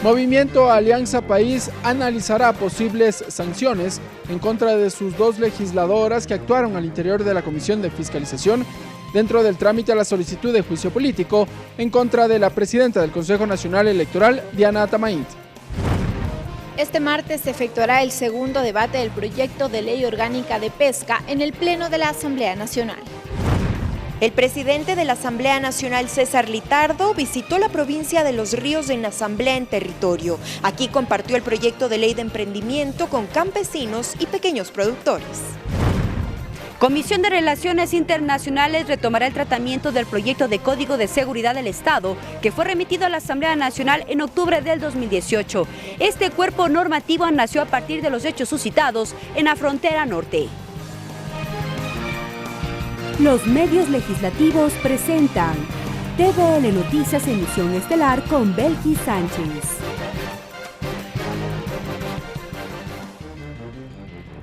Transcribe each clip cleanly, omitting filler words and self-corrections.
Movimiento Alianza País analizará posibles sanciones en contra de sus dos legisladoras que actuaron al interior de la Comisión de Fiscalización dentro del trámite a la solicitud de juicio político en contra de la presidenta del Consejo Nacional Electoral, Diana Atamaín. Este martes se efectuará el segundo debate del proyecto de ley orgánica de pesca en el Pleno de la Asamblea Nacional. El presidente de la Asamblea Nacional, César Litardo, visitó la provincia de Los Ríos en Asamblea en Territorio. Aquí compartió el proyecto de ley de emprendimiento con campesinos y pequeños productores. Comisión de Relaciones Internacionales retomará el tratamiento del proyecto de Código de Seguridad del Estado que fue remitido a la Asamblea Nacional en octubre del 2018. Este cuerpo normativo nació a partir de los hechos suscitados en la frontera norte. Los medios legislativos presentan TVL Noticias Emisión Estelar con Belkis Sánchez.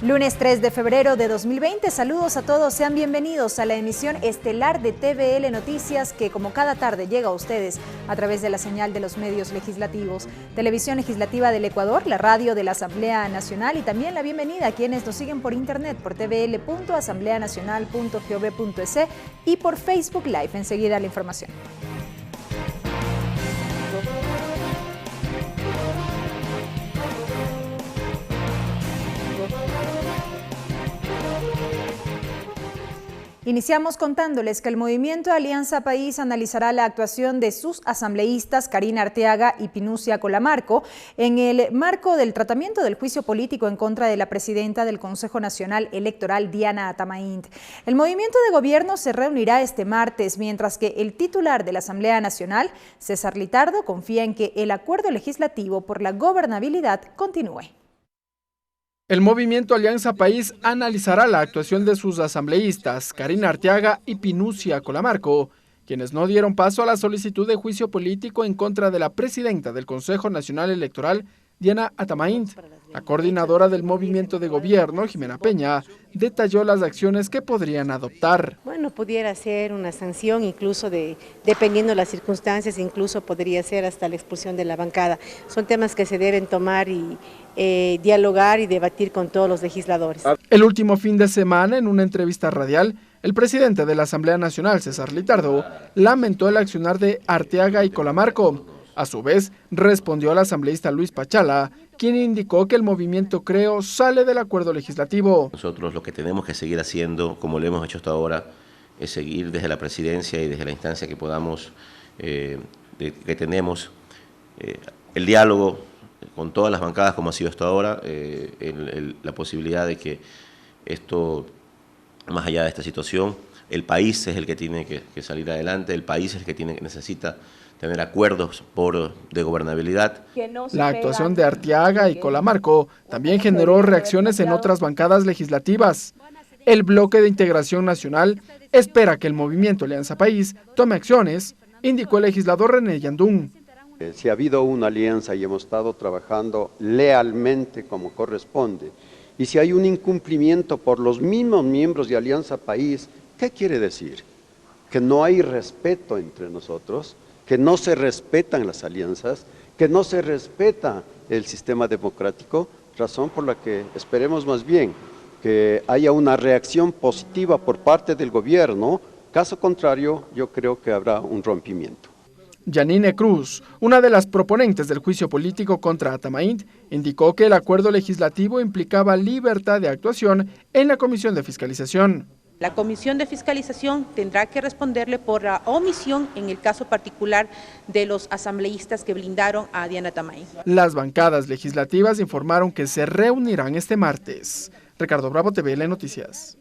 Lunes 3 de febrero de 2020, saludos a todos, sean bienvenidos a la emisión estelar de TVL Noticias que como cada tarde llega a ustedes a través de la señal de los medios legislativos, Televisión Legislativa del Ecuador, la radio de la Asamblea Nacional y también la bienvenida a quienes nos siguen por internet por tvl.asambleanacional.gov.es y por Facebook Live. Enseguida la información. Iniciamos contándoles que el Movimiento Alianza País analizará la actuación de sus asambleístas Karina Arteaga y Pinucia Colamarco en el marco del tratamiento del juicio político en contra de la presidenta del Consejo Nacional Electoral, Diana Atamaín. El movimiento de gobierno se reunirá este martes, mientras que el titular de la Asamblea Nacional, César Litardo, confía en que el acuerdo legislativo por la gobernabilidad continúe. El Movimiento Alianza País analizará la actuación de sus asambleístas, Karina Arteaga y Pinucia Colamarco, quienes no dieron paso a la solicitud de juicio político en contra de la presidenta del Consejo Nacional Electoral, Diana Atamaín. La coordinadora del movimiento de gobierno, Jimena Peña, detalló las acciones que podrían adoptar. Bueno, pudiera ser una sanción, incluso dependiendo de las circunstancias, incluso podría ser hasta la expulsión de la bancada. Son temas que se deben tomar y dialogar y debatir con todos los legisladores. El último fin de semana, en una entrevista radial, el presidente de la Asamblea Nacional, César Litardo, lamentó el accionar de Arteaga y Colamarco. A su vez, respondió al asambleísta Luis Pachala, quien indicó que el movimiento Creo sale del acuerdo legislativo. Nosotros lo que tenemos que seguir haciendo, como lo hemos hecho hasta ahora, es seguir desde la presidencia y desde la instancia que podamos, que tenemos, el diálogo con todas las bancadas como ha sido hasta ahora, la posibilidad de que esto, más allá de esta situación, el país es el que tiene que salir adelante, el país es el que necesita tener acuerdos de gobernabilidad. La actuación de Arteaga y Colamarco también generó reacciones en otras bancadas legislativas. El Bloque de Integración Nacional espera que el Movimiento Alianza País tome acciones, indicó el legislador René Yandún. Si ha habido una alianza y hemos estado trabajando lealmente como corresponde, y si hay un incumplimiento por los mismos miembros de Alianza País, ¿qué quiere decir? Que no hay respeto entre nosotros, que no se respetan las alianzas, que no se respeta el sistema democrático, razón por la que esperemos más bien que haya una reacción positiva por parte del gobierno, caso contrario yo creo que habrá un rompimiento. Yanine Cruz, una de las proponentes del juicio político contra Atamaín, indicó que el acuerdo legislativo implicaba libertad de actuación en la Comisión de Fiscalización. La Comisión de Fiscalización tendrá que responderle por la omisión en el caso particular de los asambleístas que blindaron a Diana Atamaín. Las bancadas legislativas informaron que se reunirán este martes. Ricardo Bravo, TVL Noticias.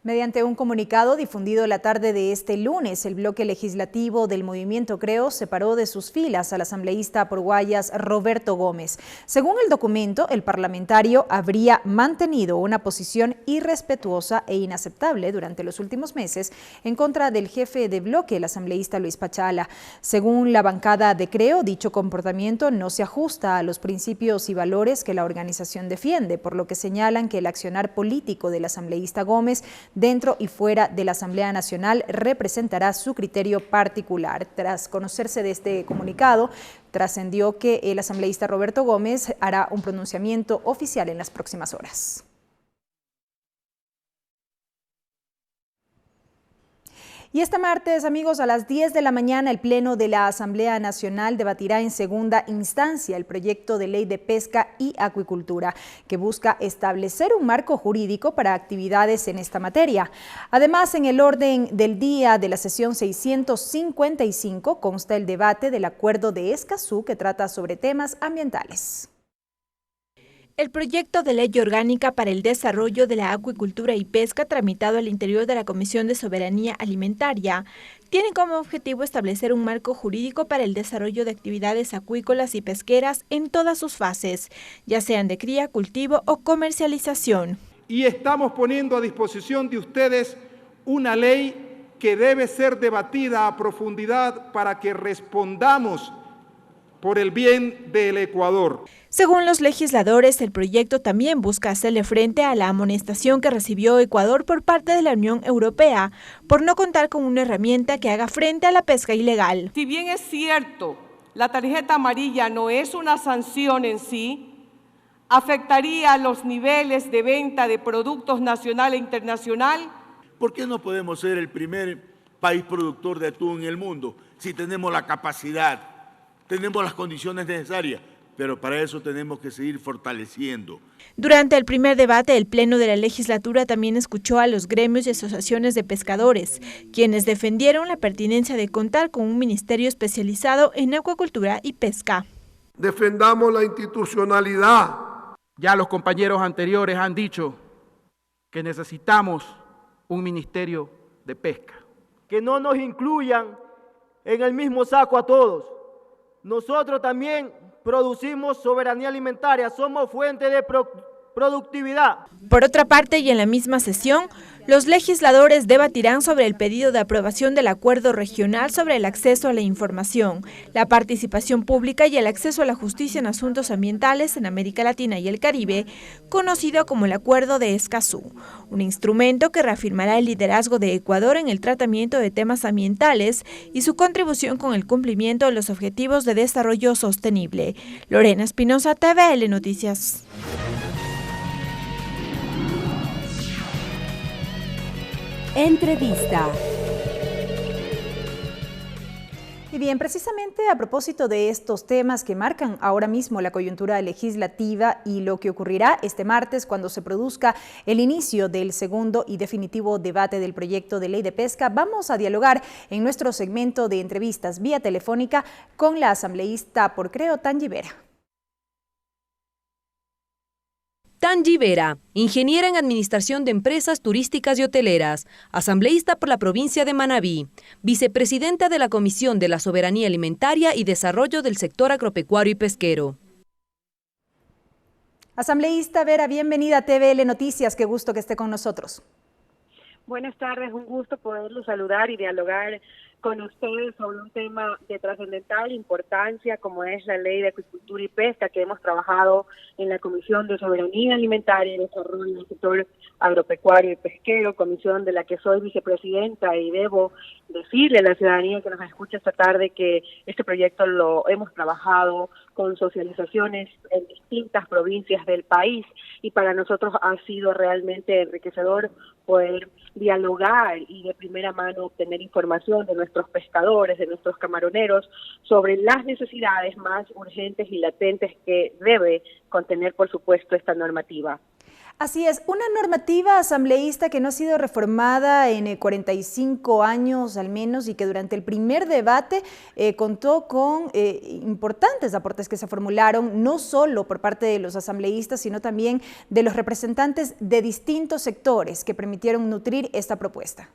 Mediante un comunicado difundido la tarde de este lunes, el bloque legislativo del Movimiento Creo separó de sus filas al asambleísta por Guayas Roberto Gómez. Según el documento, el parlamentario habría mantenido una posición irrespetuosa e inaceptable durante los últimos meses en contra del jefe de bloque, el asambleísta Luis Pachala. Según la bancada de Creo, dicho comportamiento no se ajusta a los principios y valores que la organización defiende, por lo que señalan que el accionar político del asambleísta Gómez dentro y fuera de la Asamblea Nacional representará su criterio particular. Tras conocerse de este comunicado, trascendió que el asambleísta Roberto Gómez hará un pronunciamiento oficial en las próximas horas. Y este martes, amigos, a las 10 de la mañana, el Pleno de la Asamblea Nacional debatirá en segunda instancia el proyecto de ley de pesca y acuicultura, que busca establecer un marco jurídico para actividades en esta materia. Además, en el orden del día de la sesión 655 consta el debate del Acuerdo de Escazú, que trata sobre temas ambientales. El proyecto de ley orgánica para el desarrollo de la acuicultura y pesca tramitado al interior de la Comisión de Soberanía Alimentaria tiene como objetivo establecer un marco jurídico para el desarrollo de actividades acuícolas y pesqueras en todas sus fases, ya sean de cría, cultivo o comercialización. Y estamos poniendo a disposición de ustedes una ley que debe ser debatida a profundidad para que respondamos por el bien del Ecuador. Según los legisladores, el proyecto también busca hacerle frente a la amonestación que recibió Ecuador por parte de la Unión Europea por no contar con una herramienta que haga frente a la pesca ilegal. Si bien es cierto, la tarjeta amarilla no es una sanción en sí, afectaría los niveles de venta de productos nacional e internacional. ¿Por qué no podemos ser el primer país productor de atún en el mundo si tenemos la capacidad? Tenemos las condiciones necesarias, pero para eso tenemos que seguir fortaleciendo. Durante el primer debate, el Pleno de la Legislatura también escuchó a los gremios y asociaciones de pescadores, quienes defendieron la pertinencia de contar con un ministerio especializado en acuicultura y pesca. Defendamos la institucionalidad. Ya los compañeros anteriores han dicho que necesitamos un ministerio de pesca. Que no nos incluyan en el mismo saco a todos. Nosotros también producimos soberanía alimentaria, somos fuente de productividad. Por otra parte, y en la misma sesión, los legisladores debatirán sobre el pedido de aprobación del Acuerdo Regional sobre el acceso a la información, la participación pública y el acceso a la justicia en asuntos ambientales en América Latina y el Caribe, conocido como el Acuerdo de Escazú, un instrumento que reafirmará el liderazgo de Ecuador en el tratamiento de temas ambientales y su contribución con el cumplimiento de los Objetivos de Desarrollo Sostenible. Lorena Espinosa, TVL Noticias. Entrevista. Y bien, precisamente a propósito de estos temas que marcan ahora mismo la coyuntura legislativa y lo que ocurrirá este martes cuando se produzca el inicio del segundo y definitivo debate del proyecto de ley de pesca, vamos a dialogar en nuestro segmento de entrevistas vía telefónica con la asambleísta por Creo, Tangi Vera. Tangi Vera, ingeniera en Administración de Empresas Turísticas y Hoteleras, asambleísta por la provincia de Manabí, vicepresidenta de la Comisión de la Soberanía Alimentaria y Desarrollo del Sector Agropecuario y Pesquero. Asambleísta Vera, bienvenida a TVL Noticias, qué gusto que esté con nosotros. Buenas tardes, un gusto poderlos saludar y dialogar con ustedes sobre un tema de trascendental importancia como es la Ley de Acuicultura y Pesca que hemos trabajado en la Comisión de Soberanía Alimentaria y Desarrollo del Sector Agropecuario y Pesquero, comisión de la que soy vicepresidenta, y debo decirle a la ciudadanía que nos escucha esta tarde que este proyecto lo hemos trabajado con socializaciones en distintas provincias del país y para nosotros ha sido realmente enriquecedor poder dialogar y de primera mano obtener información de nuestros pescadores, de nuestros camaroneros, sobre las necesidades más urgentes y latentes que debe contener, por supuesto, esta normativa. Así es, una normativa asambleísta que no ha sido reformada en 45 años al menos y que durante el primer debate contó con importantes aportes que se formularon no solo por parte de los asambleístas, sino también de los representantes de distintos sectores que permitieron nutrir esta propuesta.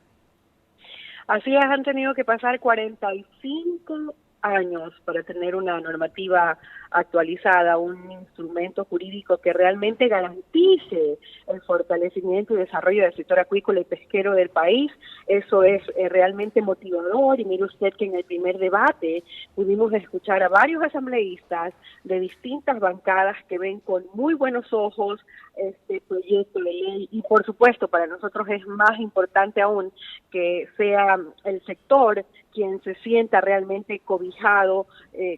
Así es, han tenido que pasar 45 años para tener una normativa actualizada, un instrumento jurídico que realmente garantice el fortalecimiento y desarrollo del sector acuícola y pesquero del país. Eso es realmente motivador y mire usted que en el primer debate pudimos escuchar a varios asambleístas de distintas bancadas que ven con muy buenos ojos este proyecto de ley y por supuesto para nosotros es más importante aún que sea el sector quien se sienta realmente cobijado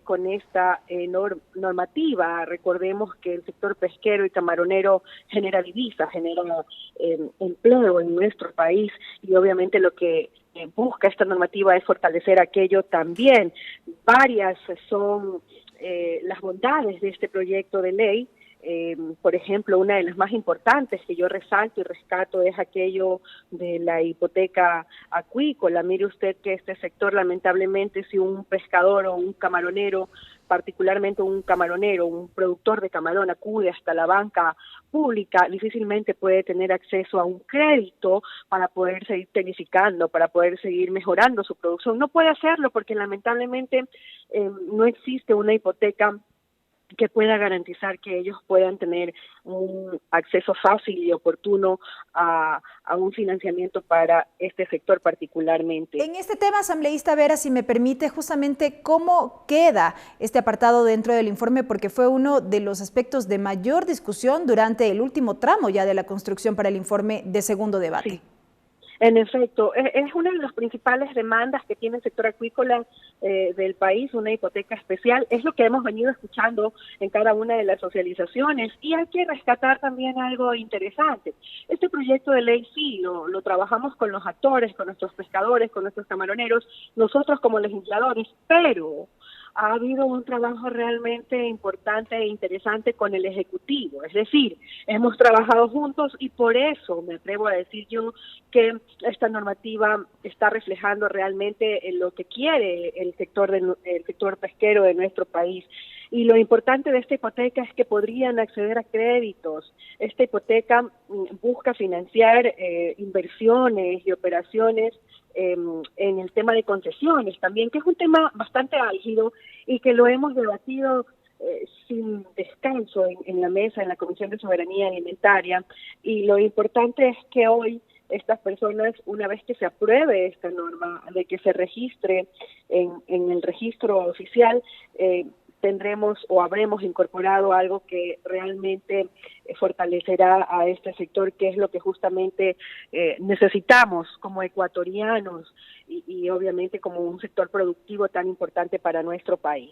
con esta normativa. Recordemos que el sector pesquero y camaronero genera divisas, genera empleo en nuestro país y obviamente lo que busca esta normativa es fortalecer aquello también. Varias son las bondades de este proyecto de ley. Por ejemplo, una de las más importantes que yo resalto y rescato es aquello de la hipoteca acuícola. Mire usted que este sector, lamentablemente, si un pescador o un camaronero, particularmente un camaronero, un productor de camarón acude hasta la banca pública, difícilmente puede tener acceso a un crédito para poder seguir tecnificando, para poder seguir mejorando su producción. No puede hacerlo porque lamentablemente no existe una hipoteca que pueda garantizar que ellos puedan tener un acceso fácil y oportuno a un financiamiento para este sector particularmente. En este tema, asambleísta Vera, si me permite, justamente cómo queda este apartado dentro del informe, porque fue uno de los aspectos de mayor discusión durante el último tramo ya de la construcción para el informe de segundo debate. Sí. En efecto, es una de las principales demandas que tiene el sector acuícola del país, una hipoteca especial. Es lo que hemos venido escuchando en cada una de las socializaciones y hay que rescatar también algo interesante. Este proyecto de ley sí, lo trabajamos con los actores, con nuestros pescadores, con nuestros camaroneros, nosotros como legisladores, pero ha habido un trabajo realmente importante e interesante con el Ejecutivo, es decir, hemos trabajado juntos y por eso me atrevo a decir yo que esta normativa está reflejando realmente lo que quiere el sector pesquero de nuestro país. Y lo importante de esta hipoteca es que podrían acceder a créditos. Esta hipoteca busca financiar inversiones y operaciones en el tema de concesiones también, que es un tema bastante álgido y que lo hemos debatido sin descanso en la mesa, en la Comisión de Soberanía Alimentaria. Y lo importante es que hoy estas personas, una vez que se apruebe esta norma, de que se registre en el registro oficial, tendremos o habremos incorporado algo que realmente fortalecerá a este sector, que es lo que justamente necesitamos como ecuatorianos y obviamente como un sector productivo tan importante para nuestro país.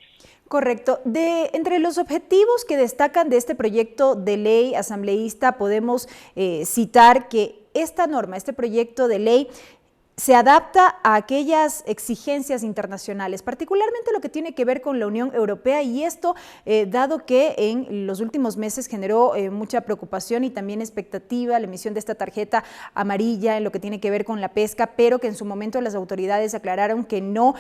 Correcto. Entre los objetivos que destacan de este proyecto de ley asambleísta, podemos citar que esta norma, este proyecto de ley, se adapta a aquellas exigencias internacionales, particularmente lo que tiene que ver con la Unión Europea, y esto dado que en los últimos meses generó mucha preocupación y también expectativa la emisión de esta tarjeta amarilla en lo que tiene que ver con la pesca, pero que en su momento las autoridades aclararon que no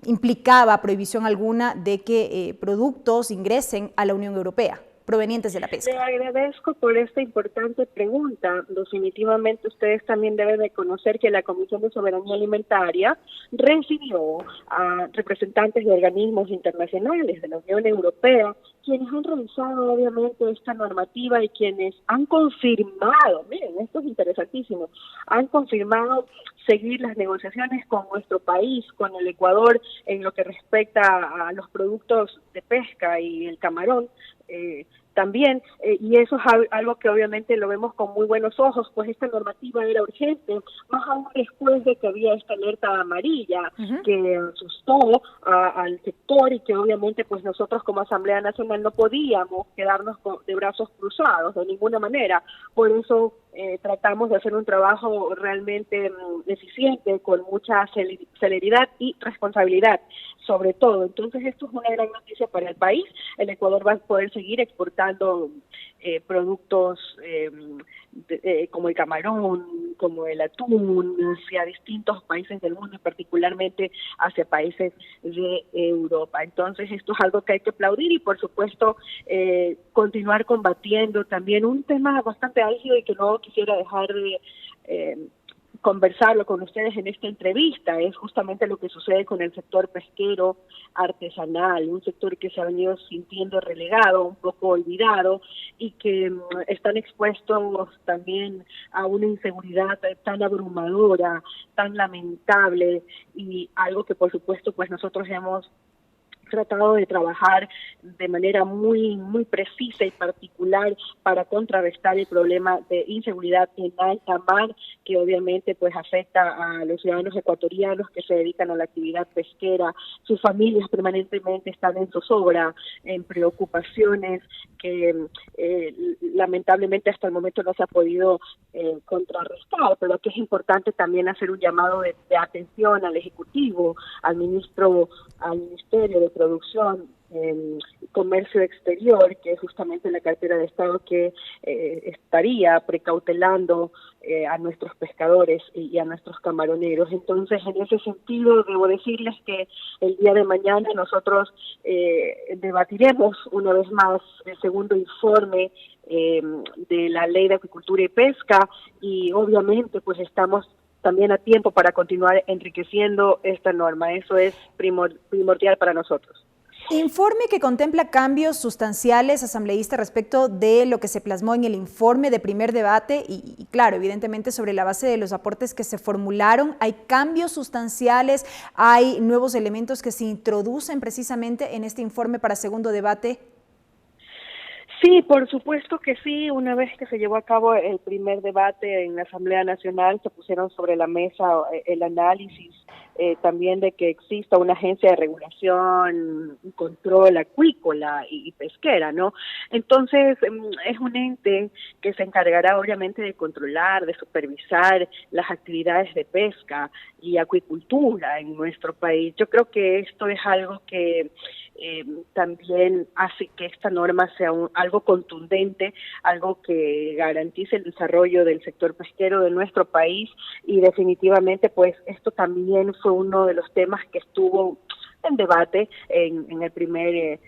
implicaba prohibición alguna de que productos ingresen a la Unión Europea provenientes de la pesca. Le agradezco por esta importante pregunta. Definitivamente ustedes también deben de conocer que la Comisión de Soberanía Alimentaria recibió a representantes de organismos internacionales de la Unión Europea, quienes han revisado obviamente esta normativa y quienes han confirmado, miren, esto es interesantísimo, han confirmado seguir las negociaciones con nuestro país, con el Ecuador, en lo que respecta a los productos de pesca y el camarón, también, y eso es algo que obviamente lo vemos con muy buenos ojos, pues esta normativa era urgente, más aún después de que había esta alerta amarilla que asustó al sector y que obviamente pues nosotros como Asamblea Nacional no podíamos quedarnos de brazos cruzados de ninguna manera. Por eso tratamos de hacer un trabajo realmente eficiente, con mucha celeridad y responsabilidad, sobre todo. Entonces esto es una gran noticia para el país. El Ecuador va a poder seguir exportando productos como el camarón, como el atún, hacia distintos países del mundo y particularmente hacia países de Europa. Entonces esto es algo que hay que aplaudir y por supuesto continuar combatiendo también un tema bastante álgido y que no quisiera dejar de conversarlo con ustedes en esta entrevista, es justamente lo que sucede con el sector pesquero artesanal, un sector que se ha venido sintiendo relegado, un poco olvidado y que están expuestos también a una inseguridad tan abrumadora, tan lamentable y algo que por supuesto pues nosotros hemos tratado de trabajar de manera muy precisa y particular para contrarrestar el problema de inseguridad en alta mar, que obviamente pues afecta a los ciudadanos ecuatorianos que se dedican a la actividad pesquera. Sus familias permanentemente están en zozobra, en preocupaciones que lamentablemente hasta el momento no se ha podido contrarrestar, pero que es importante también hacer un llamado de atención al Ejecutivo, al Ministerio de Producción, Comercio Exterior, que es justamente la cartera de Estado que estaría precautelando a nuestros pescadores y a nuestros camaroneros. Entonces, en ese sentido, debo decirles que el día de mañana nosotros debatiremos una vez más el segundo informe de la Ley de Acuicultura y Pesca, y obviamente pues estamos también a tiempo para continuar enriqueciendo esta norma. Eso es primordial para nosotros. Informe que contempla cambios sustanciales, asambleísta, respecto de lo que se plasmó en el informe de primer debate y claro, evidentemente sobre la base de los aportes que se formularon. ¿Hay cambios sustanciales? ¿Hay nuevos elementos que se introducen precisamente en este informe para segundo debate? Sí, por supuesto que sí. Una vez que se llevó a cabo el primer debate en la Asamblea Nacional, se pusieron sobre la mesa el análisis también de que exista una agencia de regulación y control acuícola y pesquera, ¿no? Entonces, es un ente que se encargará obviamente de controlar, de supervisar las actividades de pesca y acuicultura en nuestro país. Yo creo que esto es algo que también hace que esta norma sea algo contundente, algo que garantice el desarrollo del sector pesquero de nuestro país, y definitivamente pues esto también fue uno de los temas que estuvo en debate en el primer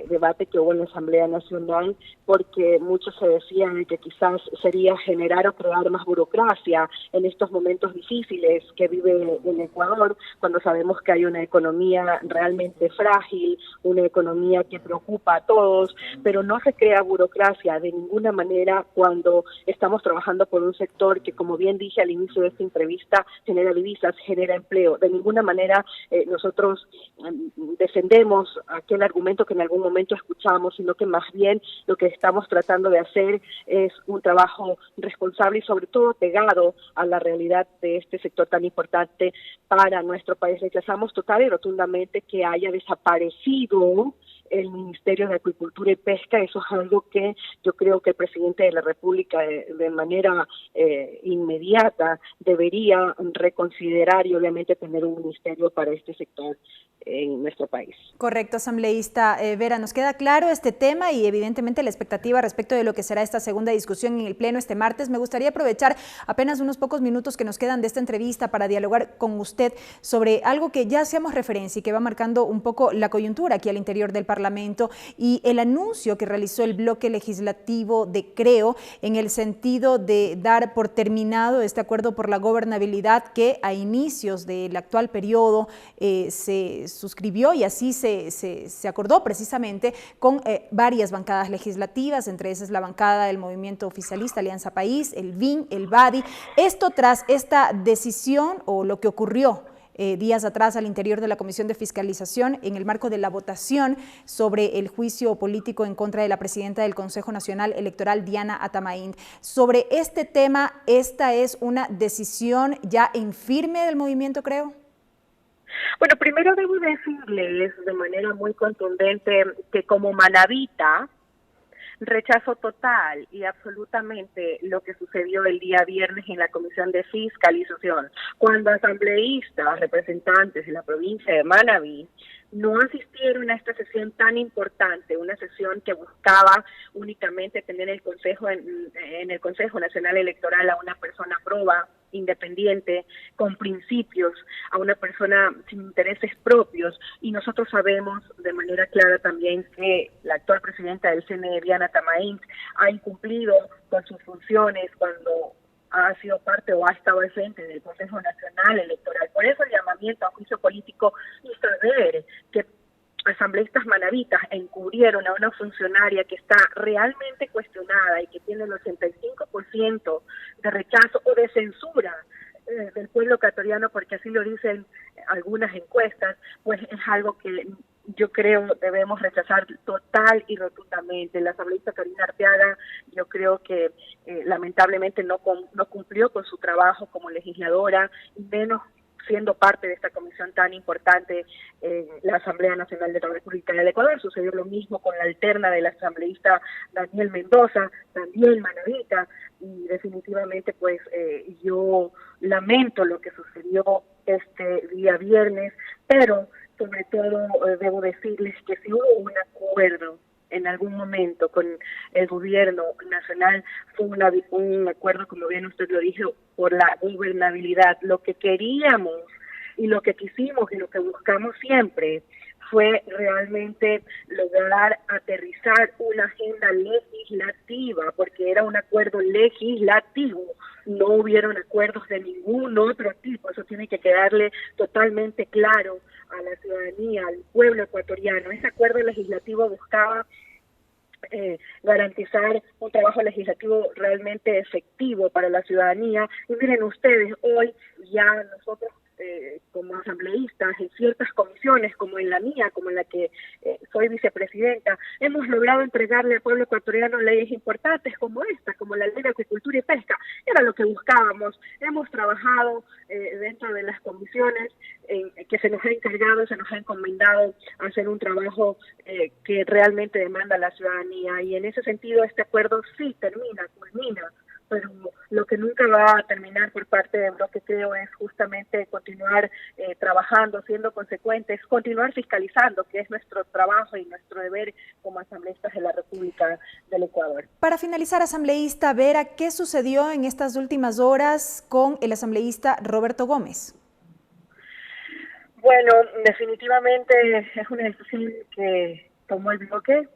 debate que hubo en la Asamblea Nacional, porque muchos se decían que quizás sería generar o crear más burocracia en estos momentos difíciles que vive el Ecuador, cuando sabemos que hay una economía realmente frágil, una economía que preocupa a todos, pero no se crea burocracia de ninguna manera cuando estamos trabajando por un sector que, como bien dije al inicio de esta entrevista, genera divisas, genera empleo. De ninguna manera nosotros defendemos aquel argumento que en algún momento escuchamos, sino que más bien lo que estamos tratando de hacer es un trabajo responsable y sobre todo pegado a la realidad de este sector tan importante para nuestro país. Rechazamos total y rotundamente que haya desaparecido el Ministerio de Acuicultura y Pesca. Eso es algo que yo creo que el presidente de la República de manera inmediata debería reconsiderar y obviamente tener un ministerio para este sector en nuestro país. Correcto, asambleísta Vera, nos queda claro este tema y evidentemente la expectativa respecto de lo que será esta segunda discusión en el Pleno este martes. Me gustaría aprovechar apenas unos pocos minutos que nos quedan de esta entrevista para dialogar con usted sobre algo que ya hacíamos referencia y que va marcando un poco la coyuntura aquí al interior del Parlamento, y el anuncio que realizó el bloque legislativo de Creo en el sentido de dar por terminado este acuerdo por la gobernabilidad que a inicios del actual periodo se suscribió y así se acordó precisamente con varias bancadas legislativas, entre esas la bancada del Movimiento Oficialista Alianza País, el VIN, el BADI. Esto tras esta decisión o lo que ocurrió días atrás al interior de la Comisión de Fiscalización en el marco de la votación sobre el juicio político en contra de la presidenta del Consejo Nacional Electoral, Diana Atamaín. Sobre este tema, ¿esta es una decisión ya en firme del movimiento, Creo? Bueno, primero debo decirles de manera muy contundente que como manabita rechazo total y absolutamente lo que sucedió el día viernes en la Comisión de Fiscalización, cuando asambleístas, representantes de la provincia de Manabí, no asistieron a esta sesión tan importante, una sesión que buscaba únicamente tener el Consejo en el Consejo Nacional Electoral a una persona proba, independiente, con principios, a una persona sin intereses propios, y nosotros sabemos de manera clara también que la actual presidenta del CNE, Diana Atamaín, ha incumplido con sus funciones cuando ha sido parte o ha estado al frente del Consejo Nacional Electoral. Por eso el llamamiento a juicio político y saber que asambleístas manabitas encubrieron a una funcionaria que está realmente cuestionada y que tiene el 85% de rechazo o de censura del pueblo ecuatoriano, porque así lo dicen algunas encuestas, pues es algo que yo creo debemos rechazar total y rotundamente. La asambleísta Karina Arteaga, yo creo que lamentablemente no cumplió con su trabajo como legisladora, y menos siendo parte de esta comisión tan importante en la Asamblea Nacional de la República del Ecuador. Sucedió lo mismo con la alterna del asambleísta Daniel Mendoza, también manabita, y definitivamente pues yo lamento lo que sucedió este día viernes, pero sobre todo debo decirles que si hubo un acuerdo en algún momento con el gobierno nacional, fue un acuerdo, como bien usted lo dijo, por la gobernabilidad. Lo que queríamos y lo que quisimos y lo que buscamos siempre fue realmente lograr aterrizar una agenda legislativa, porque era un acuerdo legislativo, no hubieron acuerdos de ningún otro tipo. Eso tiene que quedarle totalmente claro a la ciudadanía, al pueblo ecuatoriano. Ese acuerdo legislativo buscaba garantizar un trabajo legislativo realmente efectivo para la ciudadanía. Y miren ustedes, hoy ya nosotros como asambleístas en ciertas comisiones, como en la mía, como en la que soy vicepresidenta, hemos logrado entregarle al pueblo ecuatoriano leyes importantes como esta, como la Ley de Acuicultura y Pesca. Era lo que buscábamos. Hemos trabajado dentro de las comisiones que se nos ha encargado, se nos ha encomendado hacer un trabajo que realmente demanda la ciudadanía, y en ese sentido este acuerdo sí culmina, pero lo que nunca va a terminar por parte de Bloque Creo es justamente continuar trabajando, siendo consecuentes, continuar fiscalizando, que es nuestro trabajo y nuestro deber como asambleístas de la República del Ecuador. Para finalizar, asambleísta Vera, ¿qué sucedió en estas últimas horas con el asambleísta Roberto Gómez? Bueno, definitivamente es una decisión que tomó el bloque.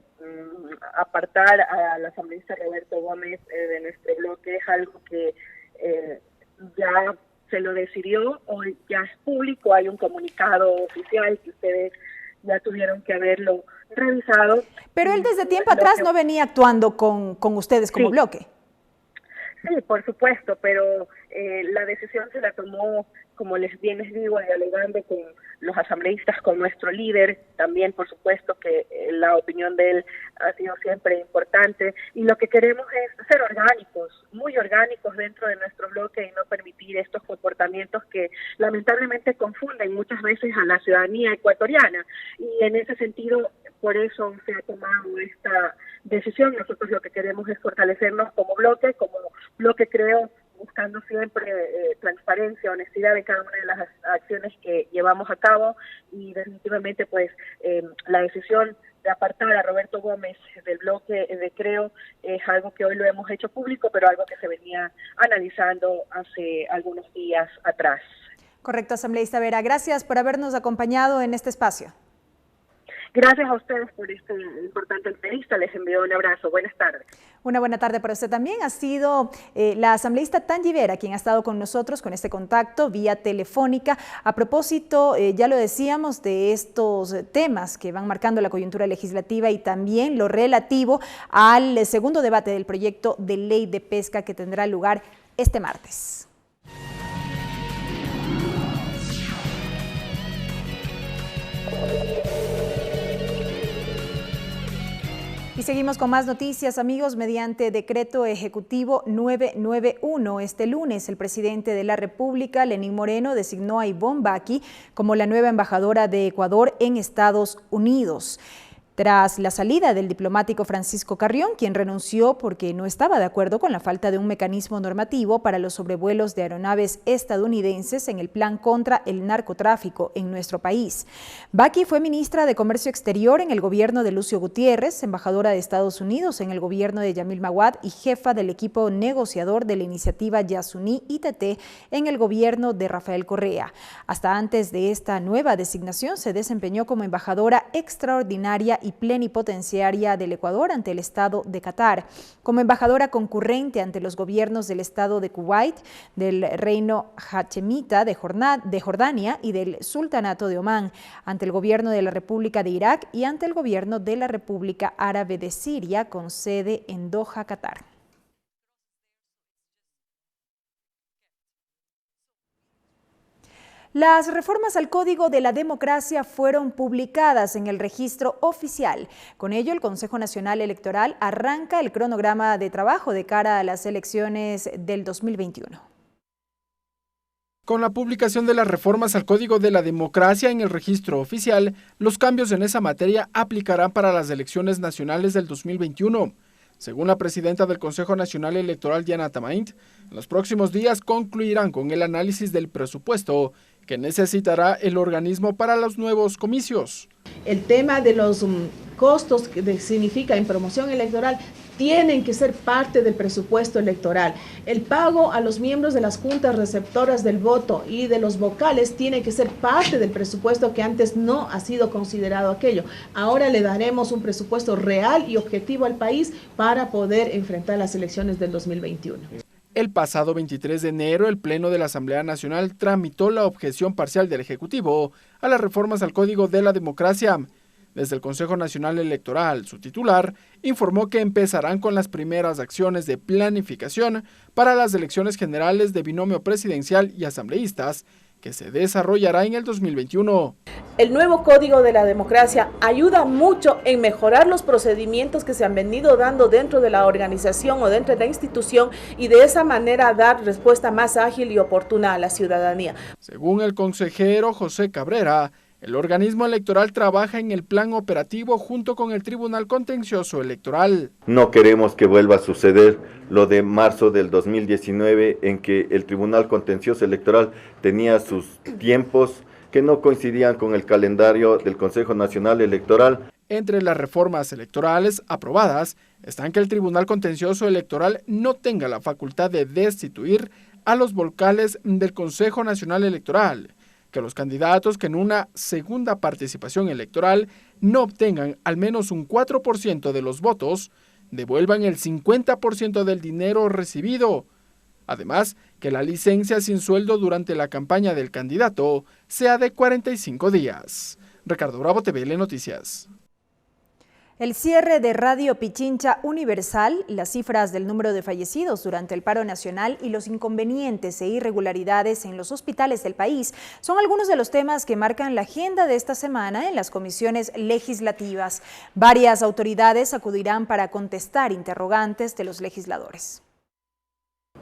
Apartar al asambleísta Roberto Gómez de nuestro bloque es algo que ya se lo decidió, hoy ya es público, hay un comunicado oficial que ustedes ya tuvieron que haberlo revisado. Pero él desde tiempo atrás no venía actuando con ustedes como bloque. Sí, por supuesto, pero la decisión se la tomó, como les digo, dialogando con los asambleístas, con nuestro líder, también por supuesto que la opinión de él ha sido siempre importante, y lo que queremos es ser orgánicos, muy orgánicos dentro de nuestro bloque, y no permitir estos comportamientos que lamentablemente confunden muchas veces a la ciudadanía ecuatoriana, y en ese sentido por eso se ha tomado esta decisión. Nosotros lo que queremos es fortalecernos como bloque Creo, buscando siempre transparencia, honestidad en cada una de las acciones que llevamos a cabo, y definitivamente pues la decisión de apartar a Roberto Gómez del bloque de Creo es algo que hoy lo hemos hecho público, pero algo que se venía analizando hace algunos días atrás. Correcto, asambleísta Vera. Gracias por habernos acompañado en este espacio. Gracias a ustedes por esta importante entrevista. Les envío un abrazo. Buenas tardes. Una buena tarde para usted también. Ha sido la asambleísta Tangi Vera quien ha estado con nosotros con este contacto vía telefónica. A propósito, ya lo decíamos, de estos temas que van marcando la coyuntura legislativa y también lo relativo al segundo debate del proyecto de ley de pesca que tendrá lugar este martes. Y seguimos con más noticias, amigos. Mediante decreto ejecutivo 991, este lunes el presidente de la República, Lenín Moreno, designó a Ivonne Baqui como la nueva embajadora de Ecuador en Estados Unidos. Tras la salida del diplomático Francisco Carrión, quien renunció porque no estaba de acuerdo con la falta de un mecanismo normativo para los sobrevuelos de aeronaves estadounidenses en el plan contra el narcotráfico en nuestro país. Baqui fue ministra de Comercio Exterior en el gobierno de Lucio Gutiérrez, embajadora de Estados Unidos en el gobierno de Yamil Maguad y jefa del equipo negociador de la iniciativa Yasuní ITT en el gobierno de Rafael Correa. Hasta antes de esta nueva designación se desempeñó como embajadora extraordinaria y plenipotenciaria del Ecuador ante el Estado de Qatar, como embajadora concurrente ante los gobiernos del Estado de Kuwait, del Reino Hachemita de Jordania y del Sultanato de Omán, ante el gobierno de la República de Irak y ante el gobierno de la República Árabe de Siria, con sede en Doha, Qatar. Las reformas al Código de la Democracia fueron publicadas en el registro oficial. Con ello, el Consejo Nacional Electoral arranca el cronograma de trabajo de cara a las elecciones del 2021. Con la publicación de las reformas al Código de la Democracia en el registro oficial, los cambios en esa materia aplicarán para las elecciones nacionales del 2021. Según la presidenta del Consejo Nacional Electoral, Diana Tamaint, en los próximos días concluirán con el análisis del presupuesto que necesitará el organismo para los nuevos comicios. El tema de los costos que significa en promoción electoral tienen que ser parte del presupuesto electoral. El pago a los miembros de las juntas receptoras del voto y de los vocales tiene que ser parte del presupuesto que antes no ha sido considerado aquello. Ahora le daremos un presupuesto real y objetivo al país para poder enfrentar las elecciones del 2021. El pasado 23 de enero, el Pleno de la Asamblea Nacional tramitó la objeción parcial del Ejecutivo a las reformas al Código de la Democracia. Desde el Consejo Nacional Electoral, su titular informó que empezarán con las primeras acciones de planificación para las elecciones generales de binomio presidencial y asambleístas, que se desarrollará en el 2021. El nuevo Código de la Democracia ayuda mucho en mejorar los procedimientos que se han venido dando dentro de la organización o dentro de la institución y de esa manera dar respuesta más ágil y oportuna a la ciudadanía. Según el consejero José Cabrera, el organismo electoral trabaja en el plan operativo junto con el Tribunal Contencioso Electoral. No queremos que vuelva a suceder lo de marzo del 2019, en que el Tribunal Contencioso Electoral tenía sus tiempos que no coincidían con el calendario del Consejo Nacional Electoral. Entre las reformas electorales aprobadas están que el Tribunal Contencioso Electoral no tenga la facultad de destituir a los vocales del Consejo Nacional Electoral, que los candidatos que en una segunda participación electoral no obtengan al menos un 4% de los votos, devuelvan el 50% del dinero recibido. Además, que la licencia sin sueldo durante la campaña del candidato sea de 45 días. Ricardo Bravo, TVL Noticias. El cierre de Radio Pichincha Universal, las cifras del número de fallecidos durante el paro nacional y los inconvenientes e irregularidades en los hospitales del país son algunos de los temas que marcan la agenda de esta semana en las comisiones legislativas. Varias autoridades acudirán para contestar interrogantes de los legisladores.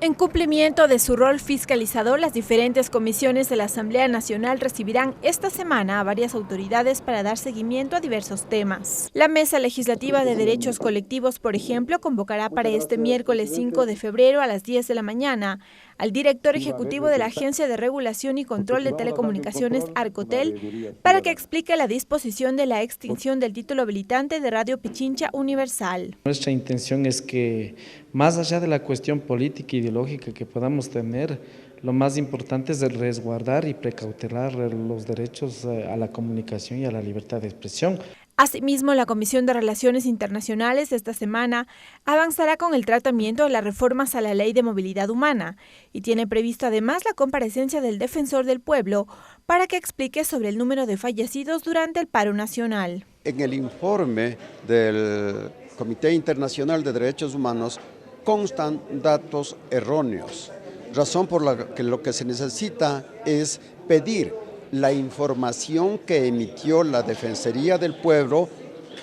En cumplimiento de su rol fiscalizador, las diferentes comisiones de la Asamblea Nacional recibirán esta semana a varias autoridades para dar seguimiento a diversos temas. La Mesa Legislativa de Derechos Colectivos, por ejemplo, convocará para este miércoles 5 de febrero a las 10 de la mañana al director ejecutivo de la Agencia de Regulación y Control de Telecomunicaciones, Arcotel, para que explique la disposición de la extinción del título habilitante de Radio Pichincha Universal. Nuestra intención es que, más allá de la cuestión política e ideológica que podamos tener, lo más importante es el resguardar y precautelar los derechos a la comunicación y a la libertad de expresión. Asimismo, la Comisión de Relaciones Internacionales esta semana avanzará con el tratamiento de las reformas a la Ley de Movilidad Humana y tiene previsto además la comparecencia del Defensor del Pueblo para que explique sobre el número de fallecidos durante el paro nacional. En el informe del Comité Internacional de Derechos Humanos constan datos erróneos, razón por la que lo que se necesita es pedir la información que emitió la Defensoría del Pueblo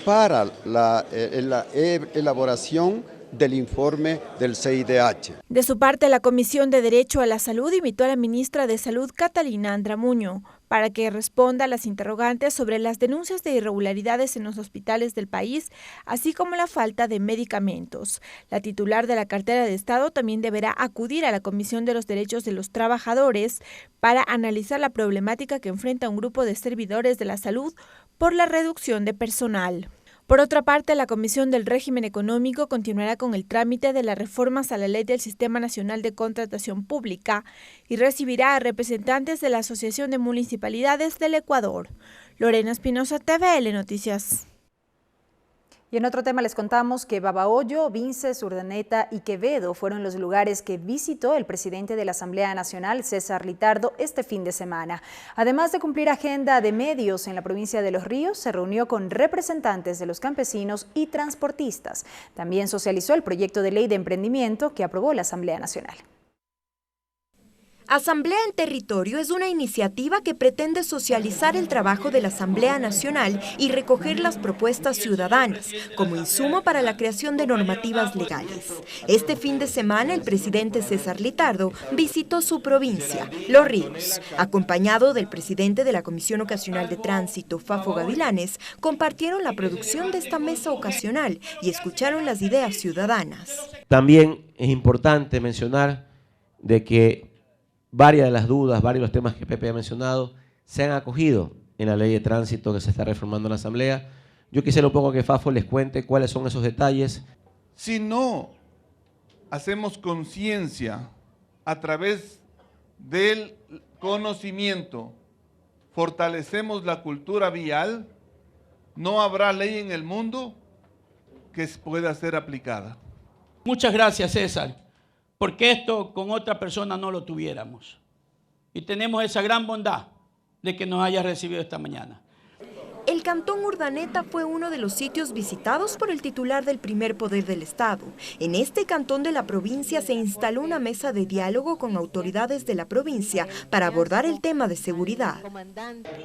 para la elaboración del informe del CIDH. De su parte, la Comisión de Derecho a la Salud invitó a la ministra de Salud, Catalina Andramuño, para que responda a las interrogantes sobre las denuncias de irregularidades en los hospitales del país, así como la falta de medicamentos. La titular de la cartera de Estado también deberá acudir a la Comisión de los Derechos de los Trabajadores para analizar la problemática que enfrenta un grupo de servidores de la salud por la reducción de personal. Por otra parte, la Comisión del Régimen Económico continuará con el trámite de las reformas a la Ley del Sistema Nacional de Contratación Pública y recibirá a representantes de la Asociación de Municipalidades del Ecuador. Lorena Espinosa, TVL Noticias. Y en otro tema les contamos que Babahoyo, Vinces, Urdaneta y Quevedo fueron los lugares que visitó el presidente de la Asamblea Nacional, César Litardo, este fin de semana. Además de cumplir agenda de medios en la provincia de Los Ríos, se reunió con representantes de los campesinos y transportistas. También socializó el proyecto de ley de emprendimiento que aprobó la Asamblea Nacional. Asamblea en Territorio es una iniciativa que pretende socializar el trabajo de la Asamblea Nacional y recoger las propuestas ciudadanas como insumo para la creación de normativas legales. Este fin de semana el presidente César Litardo visitó su provincia, Los Ríos. Acompañado del presidente de la Comisión Ocasional de Tránsito, Fafo Gavilanes, compartieron la producción de esta mesa ocasional y escucharon las ideas ciudadanas. También es importante mencionar de que varias de las dudas, varios de los temas que Pepe ha mencionado, se han acogido en la ley de tránsito que se está reformando en la Asamblea. Yo quisiera un poco que Fafo les cuente cuáles son esos detalles. Si no hacemos conciencia a través del conocimiento, fortalecemos la cultura vial, no habrá ley en el mundo que pueda ser aplicada. Muchas gracias, César, porque esto con otra persona no lo tuviéramos. Y tenemos esa gran bondad de que nos haya recibido esta mañana. El Cantón Urdaneta fue uno de los sitios visitados por el titular del primer poder del Estado. En este cantón de la provincia se instaló una mesa de diálogo con autoridades de la provincia para abordar el tema de seguridad.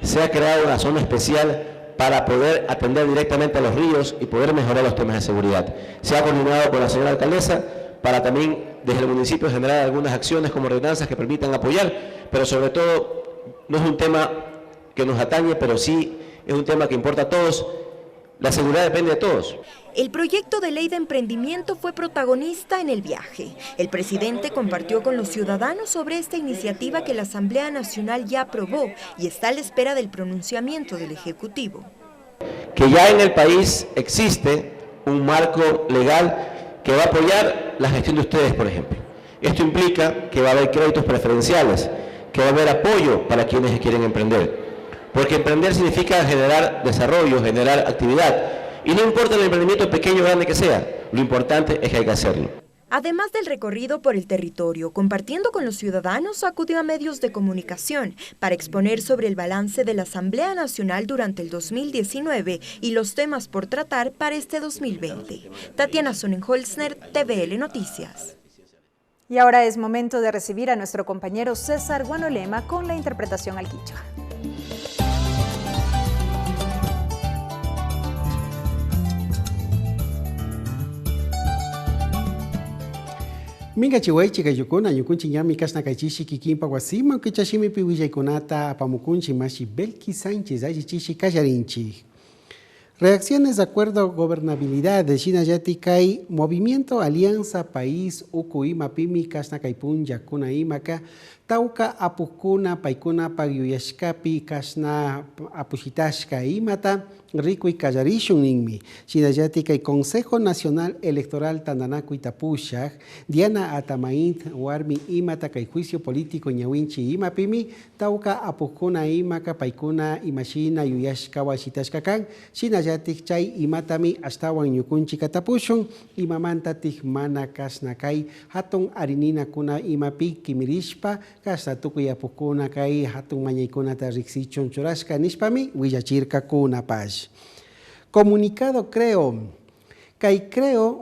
Se ha creado una zona especial para poder atender directamente a Los Ríos y poder mejorar los temas de seguridad. Se ha coordinado con la señora alcaldesa para también desde el municipio generar algunas acciones como ordenanzas que permitan apoyar, pero sobre todo no es un tema que nos atañe, pero sí es un tema que importa a todos. La seguridad depende de todos. El proyecto de ley de emprendimiento fue protagonista en el viaje. El presidente compartió con los ciudadanos sobre esta iniciativa que la Asamblea Nacional ya aprobó y está a la espera del pronunciamiento del Ejecutivo. Que ya en el país existe un marco legal que va a apoyar la gestión de ustedes, por ejemplo. Esto implica que va a haber créditos preferenciales, que va a haber apoyo para quienes quieren emprender. Porque emprender significa generar desarrollo, generar actividad. Y no importa el emprendimiento pequeño o grande que sea, lo importante es que hay que hacerlo. Además del recorrido por el territorio, compartiendo con los ciudadanos, acudió a medios de comunicación para exponer sobre el balance de la Asamblea Nacional durante el 2019 y los temas por tratar para este 2020. Tatiana Sonnenholzner, TVL Noticias. Y ahora es momento de recibir a nuestro compañero César Guanolema con la interpretación al quichua. Minga chihuaychi kayukuna yukunchi ñami kasna kaychishi kikimpa wasima kichashimi piwillaykunata apamukunchi mashi Belkis Sánchez aychichi kallarinchi. Reacciones de acuerdo a gobernabilidad de China Yaticay, Movimiento Alianza País Ukuima Pimi kasna kaipun yakuna imaka Tauka apukuna paikuna pagyuyashkapi kasna apushitashka imata rico y callarishun inmi. Shinayati y Consejo Nacional Electoral Tandanaku y Tapushak, Diana Atamaint, Warmi imata kay juicio político ñawinchi imapimi, Tauka apukuna imaka paikuna imashina yuyashka washitashkakan, Shinayati chay imatami astawan yukunchi katapushun, imamanta tijmana kasna kay hatun arinina kuna imapi kimirishpa, Kasta tukuyapukuna kay hatun mañaykunata riksichon churashka nishpami willachirka kuna paz. Comunicado creo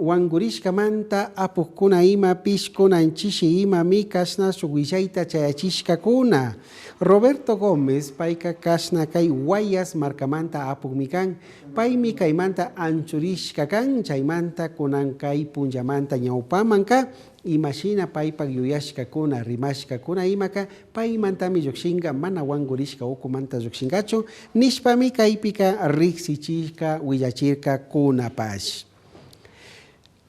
wangurishka manta apukuna ima pishkuna anchishi ima mi kasna suguillaita chayachishka kuna. Roberto Gómez paika kasna kay guayas marcamanta apukmikan paimi kaymanta anchurishka kan chaymanta kunan kay punyamanta ñawpamanka imashina paypak yuyashka kuna rimashka kuna imaka paymantami llukshinga mana wangurishka ukumanta llukshingachu nishpami kaypika riksichishka willachirka kuna pash.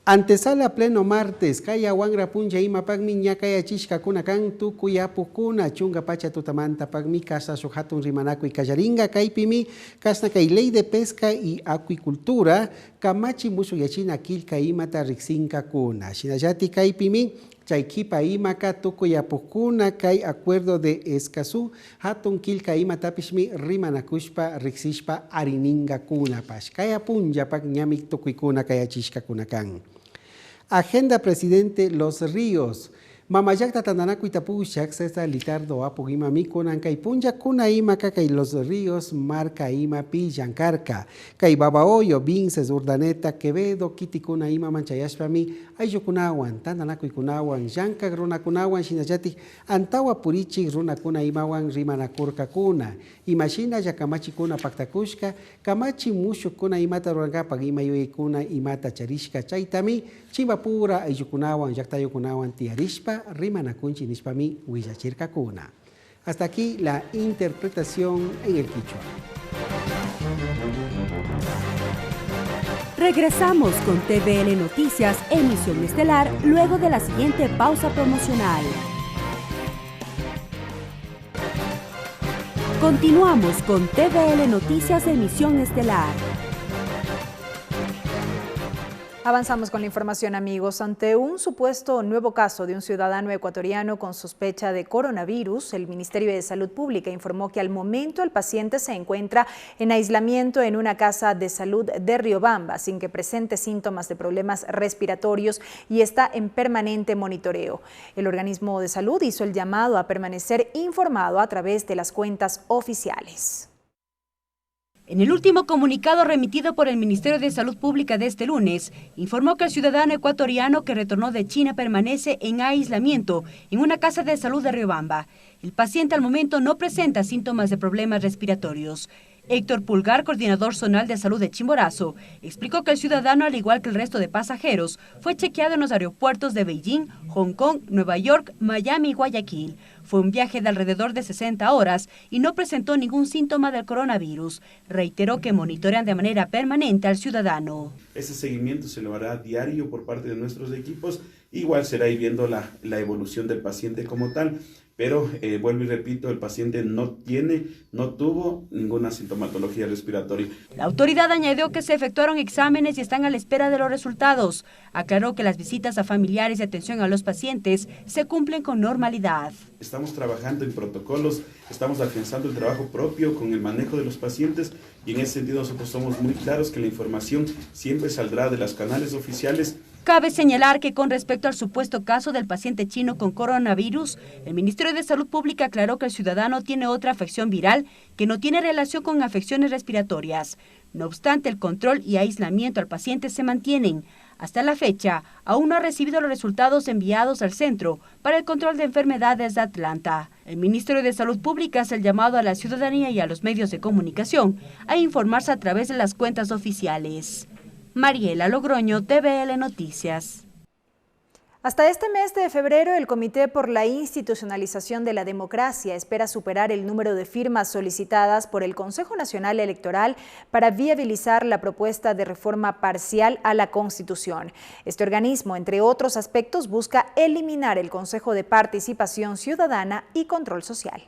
Antesala pleno martes, kaya wangra punja ima pagmi ñakaya chishka kuna kan tukuyapukuna chunga pacha tutamanta pagmi casa suhatun rimanaku y kallaringa kaipimi kasna kay ley de pesca y acuicultura kamachi musu yachina kilka imata riksinka kuna. Shinayati kaipimi chaykipa imaka tukuyapukuna kay acuerdo de Escazú hatun kilka imatapishmi rimanakushpa riksishpa arininga kuna pash. Kaya punja pak ñamik tukuykuna kaya chishka kuna kan. Agenda presidente Los Ríos. Mamayakta Tandanaku Itapushak, César Litardo Apugima Mikunan, Punja Kunaima Kay los ríos, Marca Ima Pillancarca, Kay Babaoyo, Vinces, Urdaneta, Quevedo, Kitikunaima Manchayashpami, Ayukunawan, Tandanaku Kunawan, Yanka Runakunawan, Shinayati, Antawa Purichi, Runakuna Imawan, Rimanakurka Kuna, Imagina Yakamachi Kuna Pactakushka, Kamachi Mushu Kuna Imata Ranga Pagima Kuna Imata Charishka Chaitami, Chimbapura, Ayukunawan, Yaktayukunawan, Tiarishpa, Rimanakunchi Nispami, Huillachirka Kuna. Hasta aquí la interpretación en el quichua. Regresamos con TVN Noticias, emisión estelar, luego de la siguiente pausa promocional. Continuamos con TVN Noticias, emisión estelar. Avanzamos con la información, amigos. Ante un supuesto nuevo caso de un ciudadano ecuatoriano con sospecha de coronavirus, el Ministerio de Salud Pública informó que al momento el paciente se encuentra en aislamiento en una casa de salud de Riobamba, sin que presente síntomas de problemas respiratorios y está en permanente monitoreo. El organismo de salud hizo el llamado a permanecer informado a través de las cuentas oficiales. En el último comunicado remitido por el Ministerio de Salud Pública de este lunes, informó que el ciudadano ecuatoriano que retornó de China permanece en aislamiento en una casa de salud de Riobamba. El paciente al momento no presenta síntomas de problemas respiratorios. Héctor Pulgar, coordinador zonal de salud de Chimborazo, explicó que el ciudadano, al igual que el resto de pasajeros, fue chequeado en los aeropuertos de Beijing, Hong Kong, Nueva York, Miami y Guayaquil. Fue un viaje de alrededor de 60 horas y no presentó ningún síntoma del coronavirus. Reiteró que monitorean de manera permanente al ciudadano. Ese seguimiento se lo hará diario por parte de nuestros equipos. Igual será ir viendo la evolución del paciente como tal. Pero vuelvo y repito, el paciente no tuvo ninguna sintomatología respiratoria. La autoridad añadió que se efectuaron exámenes y están a la espera de los resultados. Aclaró que las visitas a familiares y atención a los pacientes se cumplen con normalidad. Estamos trabajando en protocolos, estamos afianzando el trabajo propio con el manejo de los pacientes y en ese sentido nosotros somos muy claros que la información siempre saldrá de los canales oficiales. Cabe señalar que con respecto al supuesto caso del paciente chino con coronavirus, el Ministerio de Salud Pública aclaró que el ciudadano tiene otra afección viral que no tiene relación con afecciones respiratorias. No obstante, el control y aislamiento al paciente se mantienen. Hasta la fecha, aún no ha recibido los resultados enviados al Centro para el Control de Enfermedades de Atlanta. El Ministerio de Salud Pública hace el llamado a la ciudadanía y a los medios de comunicación a informarse a través de las cuentas oficiales. Mariela Logroño, TVN Noticias. Hasta este mes de febrero, el Comité por la Institucionalización de la Democracia espera superar el número de firmas solicitadas por el Consejo Nacional Electoral para viabilizar la propuesta de reforma parcial a la Constitución. Este organismo, entre otros aspectos, busca eliminar el Consejo de Participación Ciudadana y Control Social.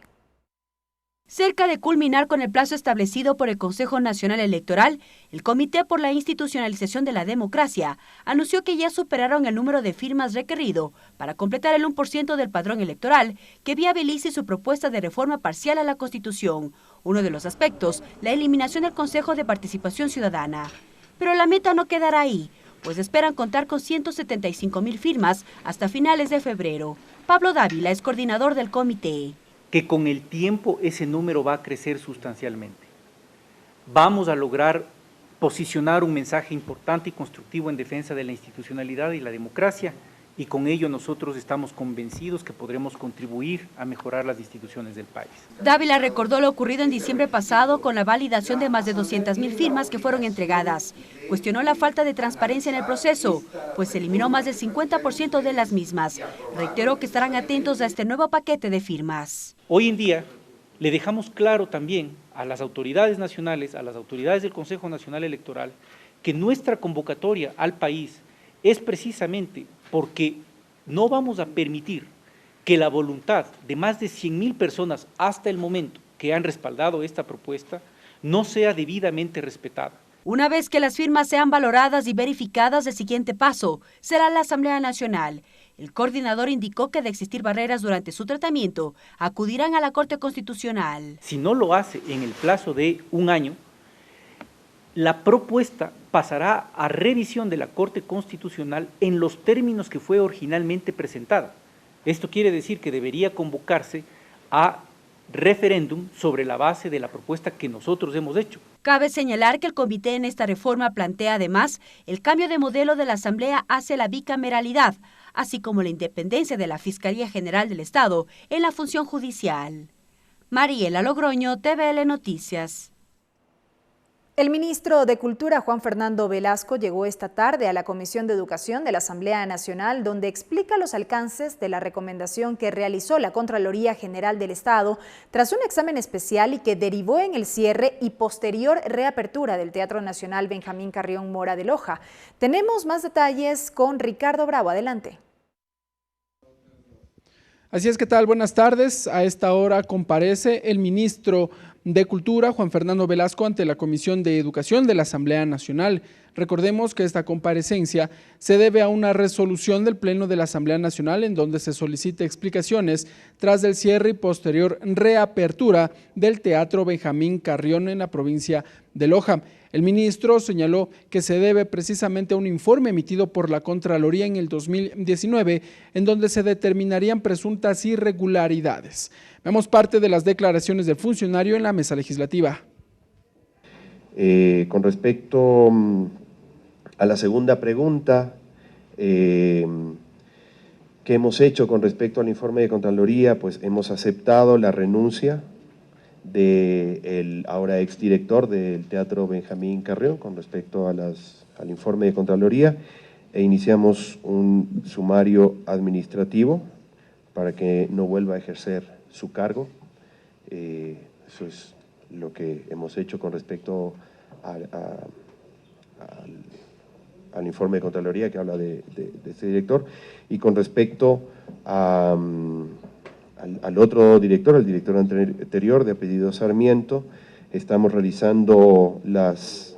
Cerca de culminar con el plazo establecido por el Consejo Nacional Electoral, el Comité por la Institucionalización de la Democracia anunció que ya superaron el número de firmas requerido para completar el 1% del padrón electoral que viabilice su propuesta de reforma parcial a la Constitución. Uno de los aspectos, la eliminación del Consejo de Participación Ciudadana. Pero la meta no quedará ahí, pues esperan contar con 175,000 firmas hasta finales de febrero. Pablo Dávila es coordinador del comité. Que con el tiempo ese número va a crecer sustancialmente. Vamos a lograr posicionar un mensaje importante y constructivo en defensa de la institucionalidad y la democracia, y con ello nosotros estamos convencidos que podremos contribuir a mejorar las instituciones del país. Dávila recordó lo ocurrido en diciembre pasado con la validación de más de 200,000 firmas que fueron entregadas. Cuestionó la falta de transparencia en el proceso, pues se eliminó más del 50% de las mismas. Reiteró que estarán atentos a este nuevo paquete de firmas. Hoy en día le dejamos claro también a las autoridades nacionales, a las autoridades del Consejo Nacional Electoral, que nuestra convocatoria al país es precisamente porque no vamos a permitir que la voluntad de más de 100,000 personas hasta el momento que han respaldado esta propuesta no sea debidamente respetada. Una vez que las firmas sean valoradas y verificadas, el siguiente paso será la Asamblea Nacional. El coordinador indicó que de existir barreras durante su tratamiento, acudirán a la Corte Constitucional. Si no lo hace en el plazo de un año, la propuesta pasará a revisión de la Corte Constitucional en los términos que fue originalmente presentada. Esto quiere decir que debería convocarse a referéndum sobre la base de la propuesta que nosotros hemos hecho. Cabe señalar que el comité en esta reforma plantea además el cambio de modelo de la Asamblea hacia la bicameralidad, así como la independencia de la Fiscalía General del Estado en la función judicial. Mariela Logroño, TVL Noticias. El ministro de Cultura, Juan Fernando Velasco, llegó esta tarde a la Comisión de Educación de la Asamblea Nacional, donde explica los alcances de la recomendación que realizó la Contraloría General del Estado tras un examen especial y que derivó en el cierre y posterior reapertura del Teatro Nacional Benjamín Carrión Mora de Loja. Tenemos más detalles con Ricardo Bravo. Adelante. Así es, ¿qué tal? Buenas tardes. A esta hora comparece el ministro de Cultura, Juan Fernando Velasco, ante la Comisión de Educación de la Asamblea Nacional. Recordemos que esta comparecencia se debe a una resolución del Pleno de la Asamblea Nacional en donde se solicita explicaciones tras el cierre y posterior reapertura del Teatro Benjamín Carrión en la provincia de Loja. El ministro señaló que se debe precisamente a un informe emitido por la Contraloría en el 2019, en donde se determinarían presuntas irregularidades. Veamos parte de las declaraciones del funcionario en la mesa legislativa. Con respecto a la segunda pregunta que hemos hecho con respecto al informe de Contraloría, pues hemos aceptado la renuncia del ahora exdirector del Teatro Benjamín Carrión con respecto al informe de Contraloría e iniciamos un sumario administrativo para que no vuelva a ejercer su cargo. Eso es lo que hemos hecho con respecto al informe de Contraloría que habla de este director, y con respecto al otro director, el director anterior de apellido Sarmiento, estamos realizando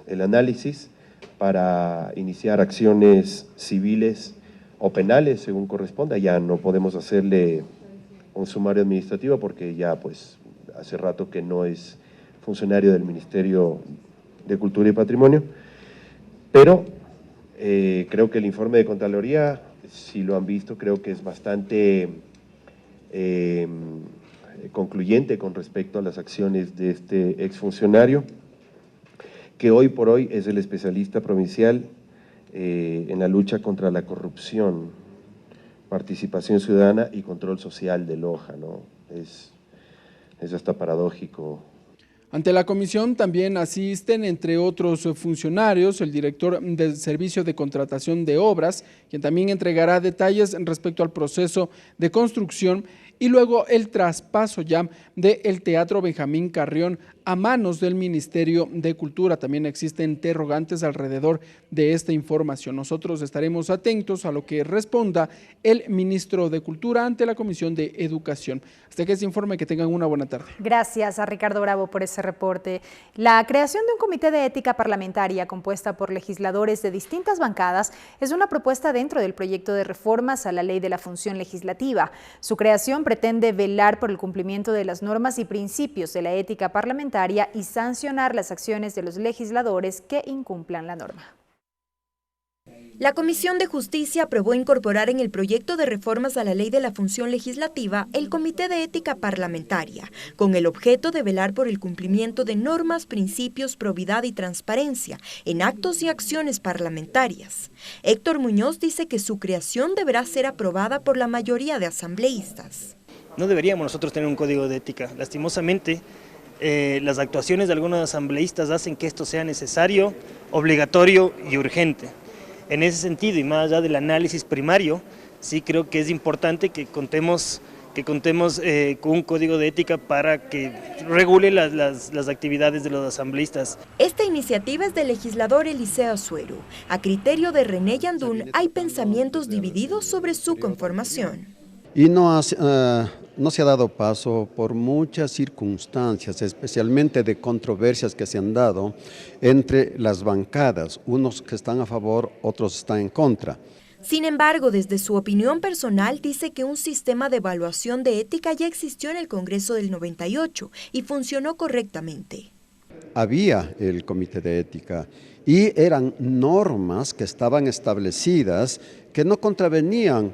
el análisis para iniciar acciones civiles o penales según corresponda. Ya no podemos hacerle un sumario administrativo porque ya pues hace rato que no es funcionario del Ministerio de Cultura y Patrimonio, pero creo que el informe de Contraloría, si lo han visto, creo que es bastante concluyente con respecto a las acciones de este exfuncionario, que hoy por hoy es el especialista provincial en la lucha contra la corrupción, participación ciudadana y control social de Loja, ¿no? Es hasta paradójico. Ante la comisión también asisten, entre otros funcionarios, el director del Servicio de Contratación de Obras, quien también entregará detalles respecto al proceso de construcción y luego el traspaso ya del Teatro Benjamín Carrión a manos del Ministerio de Cultura. También existen interrogantes alrededor de esta información. Nosotros estaremos atentos a lo que responda el ministro de Cultura ante la Comisión de Educación. Hasta que se informe, que tengan una buena tarde. Gracias a Ricardo Bravo por ese reporte. La creación de un comité de ética parlamentaria compuesta por legisladores de distintas bancadas es una propuesta dentro del proyecto de reformas a la Ley de la Función Legislativa. Su creación pretende velar por el cumplimiento de las normas y principios de la ética parlamentaria y sancionar las acciones de los legisladores que incumplan la norma. La Comisión de Justicia aprobó incorporar en el proyecto de reformas a la Ley de la Función Legislativa el Comité de Ética Parlamentaria, con el objeto de velar por el cumplimiento de normas, principios, probidad y transparencia en actos y acciones parlamentarias. Héctor Muñoz dice que su creación deberá ser aprobada por la mayoría de asambleístas. No deberíamos nosotros tener un código de ética. Lastimosamente, las actuaciones de algunos asambleístas hacen que esto sea necesario, obligatorio y urgente. En ese sentido, y más allá del análisis primario, sí creo que es importante que contemos con un código de ética para que regule las actividades de los asambleístas. Esta iniciativa es del legislador Eliseo Azuero. A criterio de René Yandún, hay pensamientos divididos sobre su conformación. Y no se ha dado paso por muchas circunstancias, especialmente de controversias que se han dado entre las bancadas, unos que están a favor, otros están en contra. Sin embargo, desde su opinión personal, dice que un sistema de evaluación de ética ya existió en el Congreso del 98 y funcionó correctamente. había el comité de ética y eran normas que estaban establecidas que no contravenían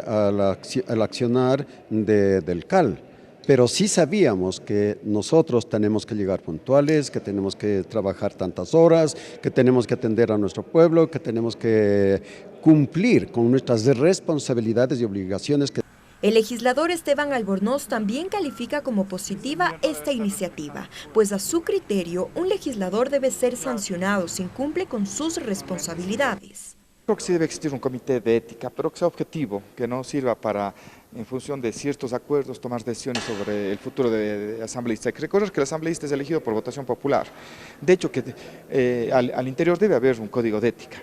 al accionar del CAL. Pero sí sabíamos que nosotros tenemos que llegar puntuales, que tenemos que trabajar tantas horas, que tenemos que atender a nuestro pueblo, que tenemos que cumplir con nuestras responsabilidades y obligaciones. El legislador Esteban Albornoz también califica como positiva esta iniciativa, pues a su criterio un legislador debe ser sancionado si incumple con sus responsabilidades. Creo que sí debe existir un comité de ética, pero que sea objetivo, que no sirva para, en función de ciertos acuerdos, tomar decisiones sobre el futuro de asambleísta. Hay que recordar que el asambleísta es elegido por votación popular. De hecho, que al interior debe haber un código de ética.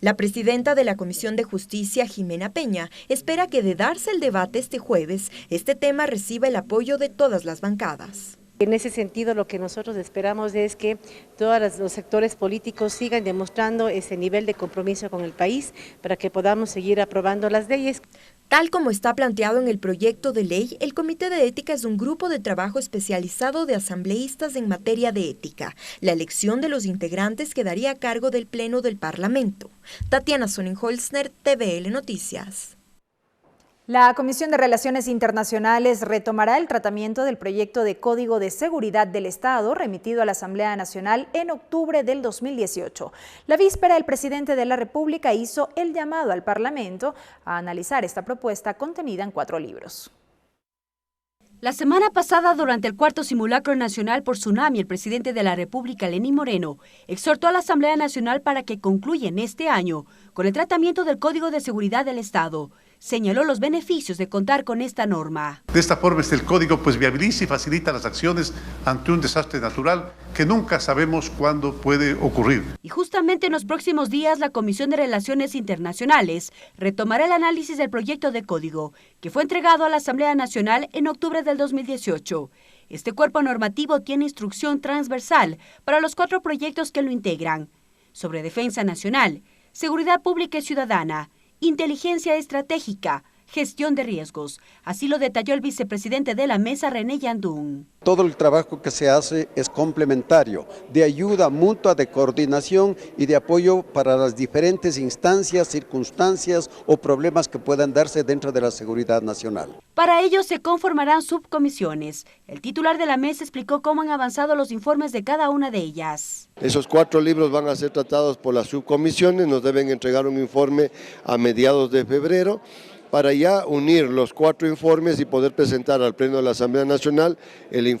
La presidenta de la Comisión de Justicia, Jimena Peña, espera que de darse el debate este jueves, este tema reciba el apoyo de todas las bancadas. En ese sentido, lo que nosotros esperamos es que todos los sectores políticos sigan demostrando ese nivel de compromiso con el país para que podamos seguir aprobando las leyes. Tal como está planteado en el proyecto de ley, el Comité de Ética es un grupo de trabajo especializado de asambleístas en materia de ética. La elección de los integrantes quedaría a cargo del Pleno del Parlamento. Tatiana Sonnenholzner, TVL Noticias. La Comisión de Relaciones Internacionales retomará el tratamiento del proyecto de Código de Seguridad del Estado remitido a la Asamblea Nacional en octubre del 2018. La víspera, el presidente de la República hizo el llamado al Parlamento a analizar esta propuesta contenida en 4 libros. La semana pasada, durante el cuarto simulacro nacional por tsunami, el presidente de la República, Lenín Moreno, exhortó a la Asamblea Nacional para que concluya en este año con el tratamiento del Código de Seguridad del Estado. Señaló los beneficios de contar con esta norma. De esta forma, el código viabiliza y facilita las acciones ante un desastre natural que nunca sabemos cuándo puede ocurrir. Y justamente en los próximos días, la Comisión de Relaciones Internacionales retomará el análisis del proyecto de código, que fue entregado a la Asamblea Nacional en octubre del 2018. Este cuerpo normativo tiene instrucción transversal para los 4 proyectos que lo integran: sobre defensa nacional, seguridad pública y ciudadana, inteligencia estratégica, gestión de riesgos. Así lo detalló el vicepresidente de la mesa, René Yandún. Todo el trabajo que se hace es complementario, de ayuda mutua, de coordinación y de apoyo para las diferentes instancias, circunstancias o problemas que puedan darse dentro de la seguridad nacional. Para ello se conformarán subcomisiones. El titular de la mesa explicó cómo han avanzado los informes de cada una de ellas. Esos 4 libros van a ser tratados por las subcomisiones, nos deben entregar un informe a mediados de febrero, para ya unir los 4 informes y poder presentar al Pleno de la Asamblea Nacional el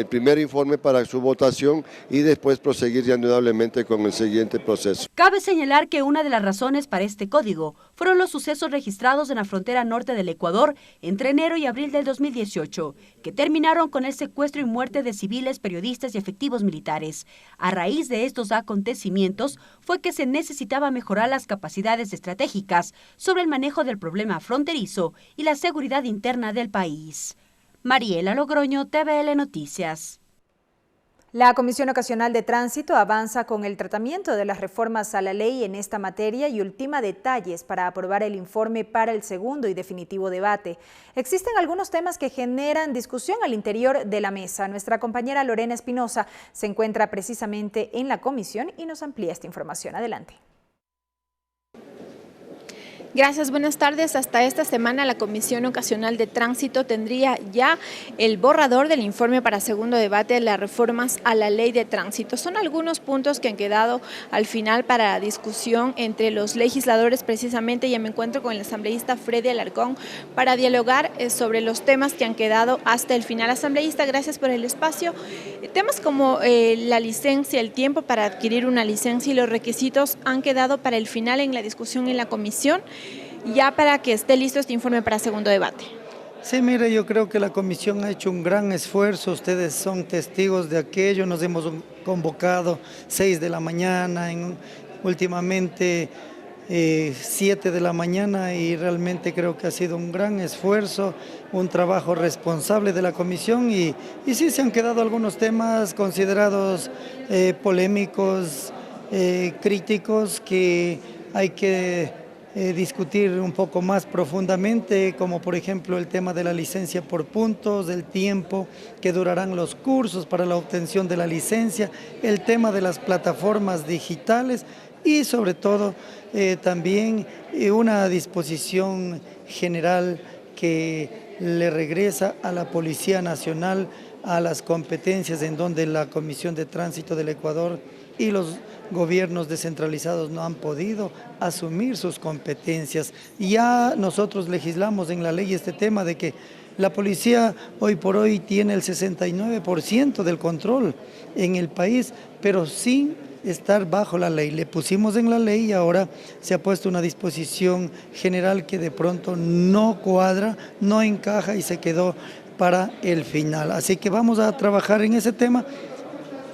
primer informe para su votación y después proseguir ya indudablemente con el siguiente proceso. Cabe señalar que una de las razones para este código fueron los sucesos registrados en la frontera norte del Ecuador entre enero y abril del 2018, que terminaron con el secuestro y muerte de civiles, periodistas y efectivos militares. A raíz de estos acontecimientos fue que se necesitaba mejorar las capacidades estratégicas sobre el manejo del problema fronterizo y la seguridad interna del país. Mariela Logroño, TVL Noticias. La Comisión Ocasional de Tránsito avanza con el tratamiento de las reformas a la ley en esta materia y ultima detalles para aprobar el informe para el segundo y definitivo debate. Existen algunos temas que generan discusión al interior de la mesa. Nuestra compañera Lorena Espinosa se encuentra precisamente en la comisión y nos amplía esta información. Adelante. Gracias, buenas tardes. Hasta esta semana la Comisión Ocasional de Tránsito tendría ya el borrador del informe para segundo debate de las reformas a la ley de tránsito. Son algunos puntos que han quedado al final para la discusión entre los legisladores. Precisamente ya me encuentro con el asambleísta Freddy Alarcón para dialogar sobre los temas que han quedado hasta el final. Asambleísta, gracias por el espacio. Temas como la licencia, el tiempo para adquirir una licencia y los requisitos han quedado para el final en la discusión en la comisión, ya para que esté listo este informe para segundo debate. Sí, mire, yo creo que la comisión ha hecho un gran esfuerzo, ustedes son testigos de aquello, nos hemos convocado 6 de la mañana, últimamente 7 de la mañana y realmente creo que ha sido un gran esfuerzo, un trabajo responsable de la comisión y sí se han quedado algunos temas considerados polémicos, críticos que hay que discutir un poco más profundamente, como por ejemplo el tema de la licencia por puntos, del tiempo que durarán los cursos para la obtención de la licencia, el tema de las plataformas digitales y sobre todo también una disposición general que le regresa a la Policía Nacional a las competencias en donde la Comisión de Tránsito del Ecuador y los gobiernos descentralizados no han podido asumir sus competencias. Ya nosotros legislamos en la ley este tema de que la policía hoy por hoy tiene el 69% del control en el país, pero sin estar bajo la ley. Le pusimos en la ley y ahora se ha puesto una disposición general que de pronto no cuadra, no encaja y se quedó para el final. Así que vamos a trabajar en ese tema.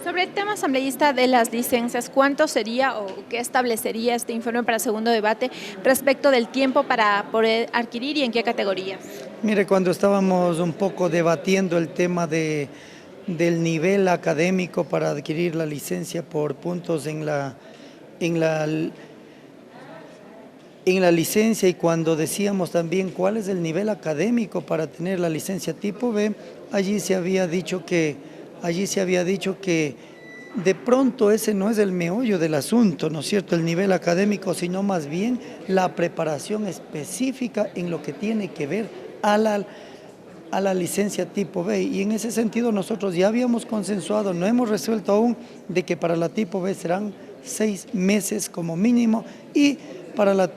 Sobre el tema asambleísta de las licencias, ¿cuánto sería o qué establecería este informe para segundo debate respecto del tiempo para poder adquirir y en qué categorías? Mire, cuando estábamos un poco debatiendo el tema del nivel académico para adquirir la licencia por puntos en la licencia y cuando decíamos también cuál es el nivel académico para tener la licencia tipo B, allí se había dicho que de pronto ese no es el meollo del asunto, ¿no es cierto?, el nivel académico, sino más bien la preparación específica en lo que tiene que ver a la licencia tipo B. Y en ese sentido nosotros ya habíamos consensuado, no hemos resuelto aún, de que para la tipo B serán 6 meses como mínimo y para la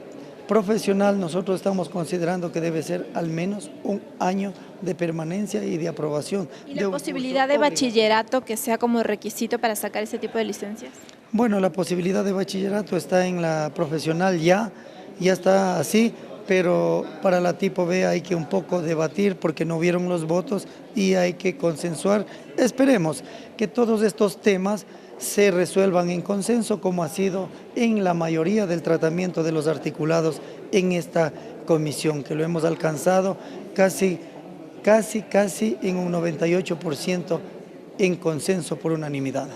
profesional nosotros estamos considerando que debe ser al menos 1 año de permanencia y de aprobación. ¿Y la posibilidad de bachillerato que sea como requisito para sacar ese tipo de licencias? Bueno, la posibilidad de bachillerato está en la profesional ya está así, pero para la tipo B hay que un poco debatir porque no hubieron los votos y hay que consensuar. Esperemos que todos estos temas se resuelvan en consenso, como ha sido en la mayoría del tratamiento de los articulados en esta comisión, que lo hemos alcanzado casi en un 98% en consenso por unanimidad.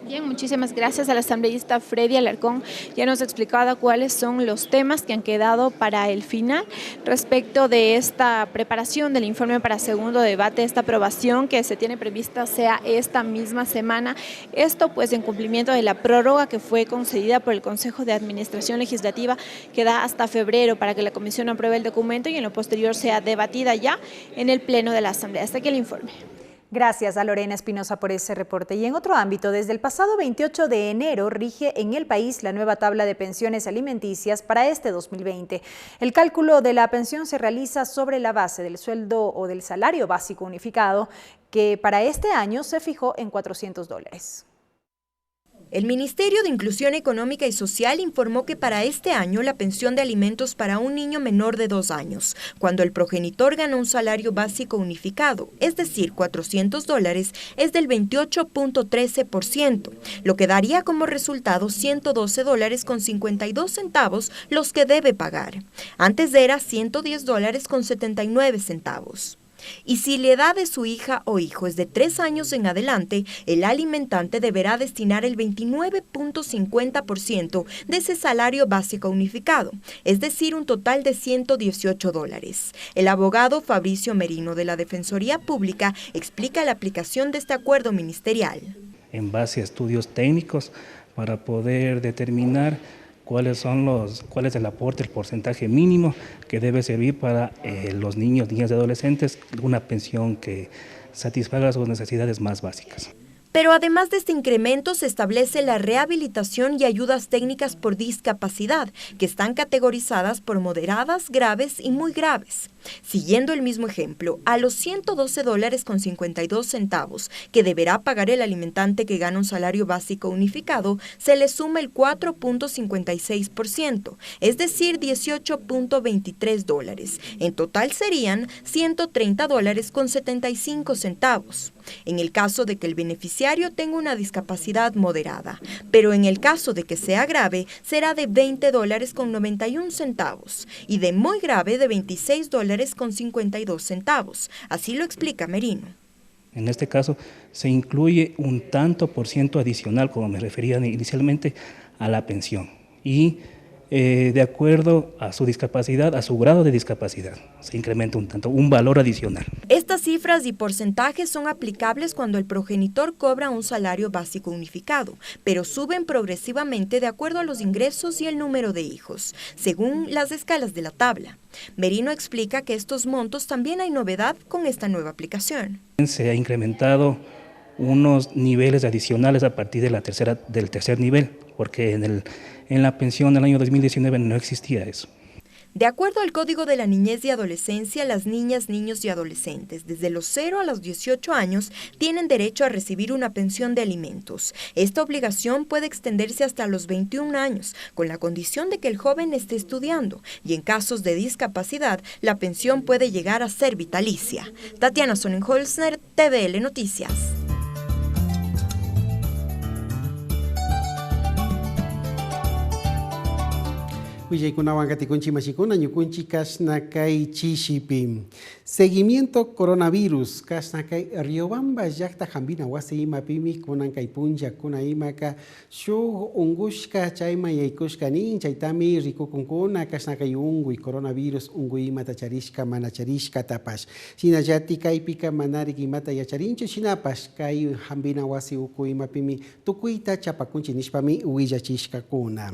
Bien, muchísimas gracias al asambleísta Freddy Alarcón. Ya nos ha explicado cuáles son los temas que han quedado para el final respecto de esta preparación del informe para segundo debate, esta aprobación que se tiene prevista sea esta misma semana. Esto pues en cumplimiento de la prórroga que fue concedida por el Consejo de Administración Legislativa que da hasta febrero para que la Comisión apruebe el documento y en lo posterior sea debatida ya en el Pleno de la Asamblea. Hasta aquí el informe. Gracias a Lorena Espinosa por ese reporte. Y en otro ámbito, desde el pasado 28 de enero rige en el país la nueva tabla de pensiones alimenticias para este 2020. El cálculo de la pensión se realiza sobre la base del sueldo o del salario básico unificado, que para este año se fijó en $400. El Ministerio de Inclusión Económica y Social informó que para este año la pensión de alimentos para un niño menor de 2 años, cuando el progenitor gana un salario básico unificado, es decir, $400, es del 28.13%, lo que daría como resultado $112.52 los que debe pagar. Antes era $110.79. Y si la edad de su hija o hijo es de 3 años en adelante, el alimentante deberá destinar el 29.50% de ese salario básico unificado, es decir, un total de $118. El abogado Fabricio Merino de la Defensoría Pública explica la aplicación de este acuerdo ministerial. En base a estudios técnicos para poder determinar cuál es el aporte, el porcentaje mínimo que debe servir para los niños, niñas y adolescentes, una pensión que satisfaga sus necesidades más básicas. Pero además de este incremento se establece la rehabilitación y ayudas técnicas por discapacidad, que están categorizadas por moderadas, graves y muy graves. Siguiendo el mismo ejemplo, a los $112.52 que deberá pagar el alimentante que gana un salario básico unificado, se le suma el 4.56%, es decir, $18.23. En total serían $130.75. En el caso de que el beneficiario tenga una discapacidad moderada, pero en el caso de que sea grave, será de $20.91 y de muy grave de $26.52. Así lo explica Merino. En este caso se incluye un tanto por ciento adicional, como me refería inicialmente, a la pensión. Y de acuerdo a su discapacidad, a su grado de discapacidad. Se incrementa un tanto, un valor adicional. Estas cifras y porcentajes son aplicables cuando el progenitor cobra un salario básico unificado, pero suben progresivamente de acuerdo a los ingresos y el número de hijos, según las escalas de la tabla. Merino explica que estos montos también hay novedad con esta nueva aplicación. Se ha incrementado unos niveles adicionales a partir de del tercer nivel, porque en la pensión del año 2019 no existía eso. De acuerdo al Código de la Niñez y Adolescencia, las niñas, niños y adolescentes desde los 0 a los 18 años tienen derecho a recibir una pensión de alimentos. Esta obligación puede extenderse hasta los 21 años, con la condición de que el joven esté estudiando, y en casos de discapacidad, la pensión puede llegar a ser vitalicia. Tatiana Sonnenholzner, TVL Noticias. Seguimiento coronavirus. Kasnakai Riobamba yakta jambina wasi ima pimi kunan kai punja kuna imaka shu ungushka chaima yaikushka nin chaitami riku kunkuna kasnakai ungui coronavirus ungui mata charishka mana charishka tapas. Sinajati kai pika manari mata yacharincho sinapas kai jambina wasi uku ima pimi tukuita chapakunchi nishpami uillachishka kuna.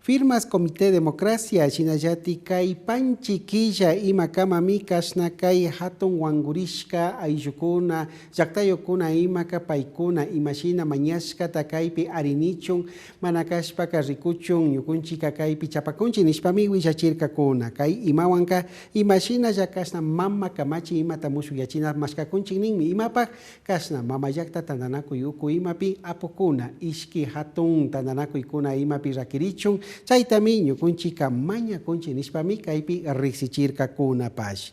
Firmas Comité Democracia, Chinayati Kai Panchi Quilla Ima Kamami Kasnakai Hatun Wangurishka Ayukuna, Yaktayokuna Imaka Paikuna, Imashina Mañashka Takaipi Arinichun, Manakashpa Karikuchun, Yukunchika Kaipi Chapakunchi Nishpami Wishachirka Kuna, Kai Imawanka, Imashina Yakasna Mama Kamachi Imatamushu Yachina Maskakunchi Nimi, Imapa Kasna, Mama Yakta Tandanaku Yuku Imapi Apokuna, Ishki Hatun Tandanaku Ikuna Imapi Rakirichun, Chaitami ñukunchika maña kunchi nishpami kaypi riksichirka kunapash.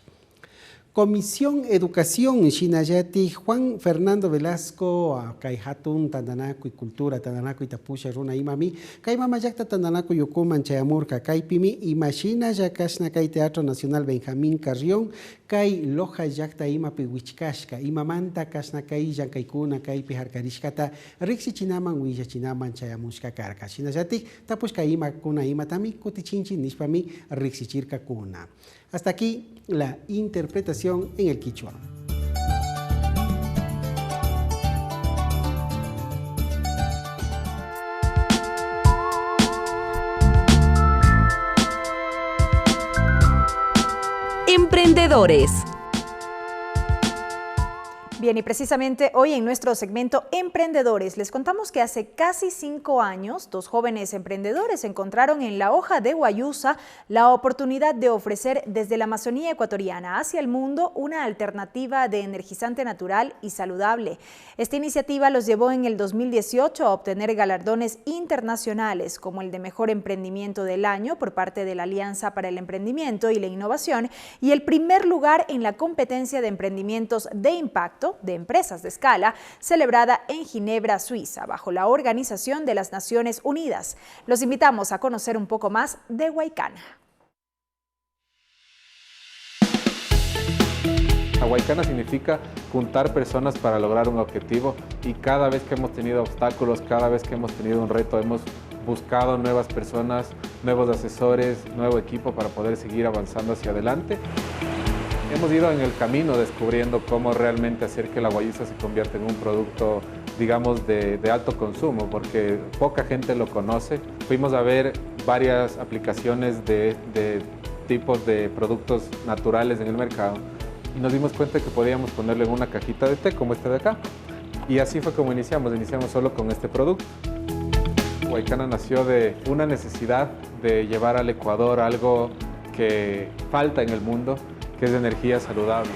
Comisión Educación Shinayati Juan Fernando Velasco kay hatun Tandanaku y Cultura Tandanaku y Tapusha Runa Imami kay mamayakta Tandanaku Yukuman Chayamurka kaypimi imashina yakashna kay Teatro Nacional Benjamín Carrión kay Loja yakta imapi wichkashka imamanta kashna kay yankaykuna kaypi harkarishkata riksichinaman willachinaman chayamushka karka Shinayati Tapushka imakuna imatami kutichinchi nishpami riksichirka kuna. Hasta aquí la interpretación en el quichua. Emprendedores. Bien, y precisamente hoy en nuestro segmento Emprendedores les contamos que hace casi 5 años 2 jóvenes emprendedores encontraron en la hoja de guayusa la oportunidad de ofrecer desde la Amazonía ecuatoriana hacia el mundo una alternativa de energizante natural y saludable. Esta iniciativa los llevó en el 2018 a obtener galardones internacionales como el de Mejor Emprendimiento del Año por parte de la Alianza para el Emprendimiento y la Innovación y el primer lugar en la competencia de emprendimientos de impacto de empresas de escala, celebrada en Ginebra, Suiza, bajo la Organización de las Naciones Unidas. Los invitamos a conocer un poco más de Huaycana. Huaycana significa juntar personas para lograr un objetivo y cada vez que hemos tenido obstáculos, cada vez que hemos tenido un reto, hemos buscado nuevas personas, nuevos asesores, nuevo equipo para poder seguir avanzando hacia adelante. Hemos ido en el camino descubriendo cómo realmente hacer que la guayusa se convierta en un producto, digamos, de alto consumo, porque poca gente lo conoce. Fuimos a ver varias aplicaciones de tipos de productos naturales en el mercado y nos dimos cuenta que podíamos ponerlo en una cajita de té como este de acá. Y así fue como iniciamos solo con este producto. Huaycana nació de una necesidad de llevar al Ecuador algo que falta en el mundo, que es de energía saludable.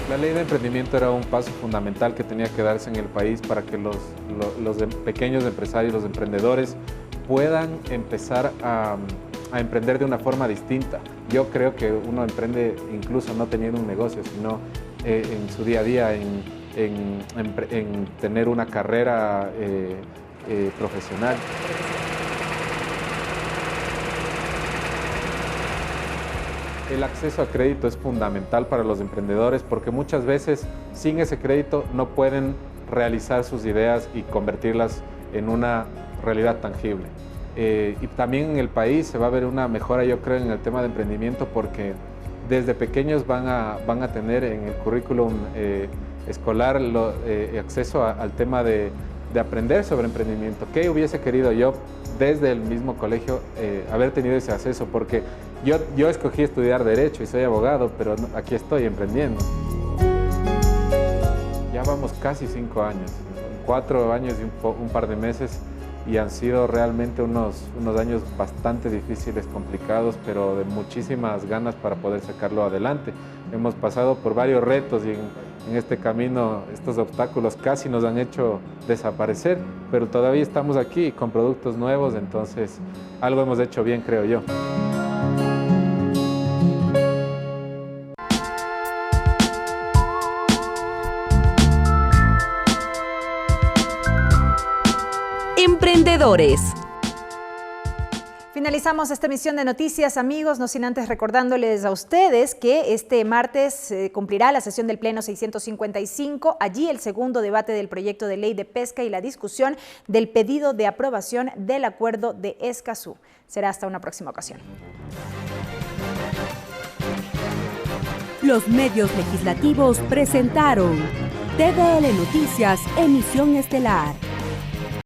La ley de emprendimiento era un paso fundamental que tenía que darse en el país para que los pequeños empresarios, los emprendedores, puedan empezar a emprender de una forma distinta. Yo creo que uno emprende incluso no teniendo un negocio, sino en su día a día, en tener una carrera profesional. El acceso a crédito es fundamental para los emprendedores porque muchas veces sin ese crédito no pueden realizar sus ideas y convertirlas en una realidad tangible. y también en el país se va a ver una mejora, yo creo, en el tema de emprendimiento, porque desde pequeños van a tener en el currículum escolar acceso al tema de aprender sobre emprendimiento. ¿Qué hubiese querido yo desde el mismo colegio haber tenido ese acceso? Porque yo escogí estudiar Derecho y soy abogado, pero aquí estoy emprendiendo. Ya vamos casi 5 años, 4 años y un par de meses, y han sido realmente unos años bastante difíciles, complicados, pero de muchísimas ganas para poder sacarlo adelante. Hemos pasado por varios retos y en este camino estos obstáculos casi nos han hecho desaparecer, pero todavía estamos aquí con productos nuevos, entonces algo hemos hecho bien, creo yo. Emprendedores. Finalizamos esta emisión de noticias, amigos, no sin antes recordándoles a ustedes que este martes cumplirá la sesión del Pleno 655, allí el segundo debate del proyecto de ley de pesca y la discusión del pedido de aprobación del acuerdo de Escazú. Será hasta una próxima ocasión. Los medios legislativos presentaron TVL Noticias, emisión estelar.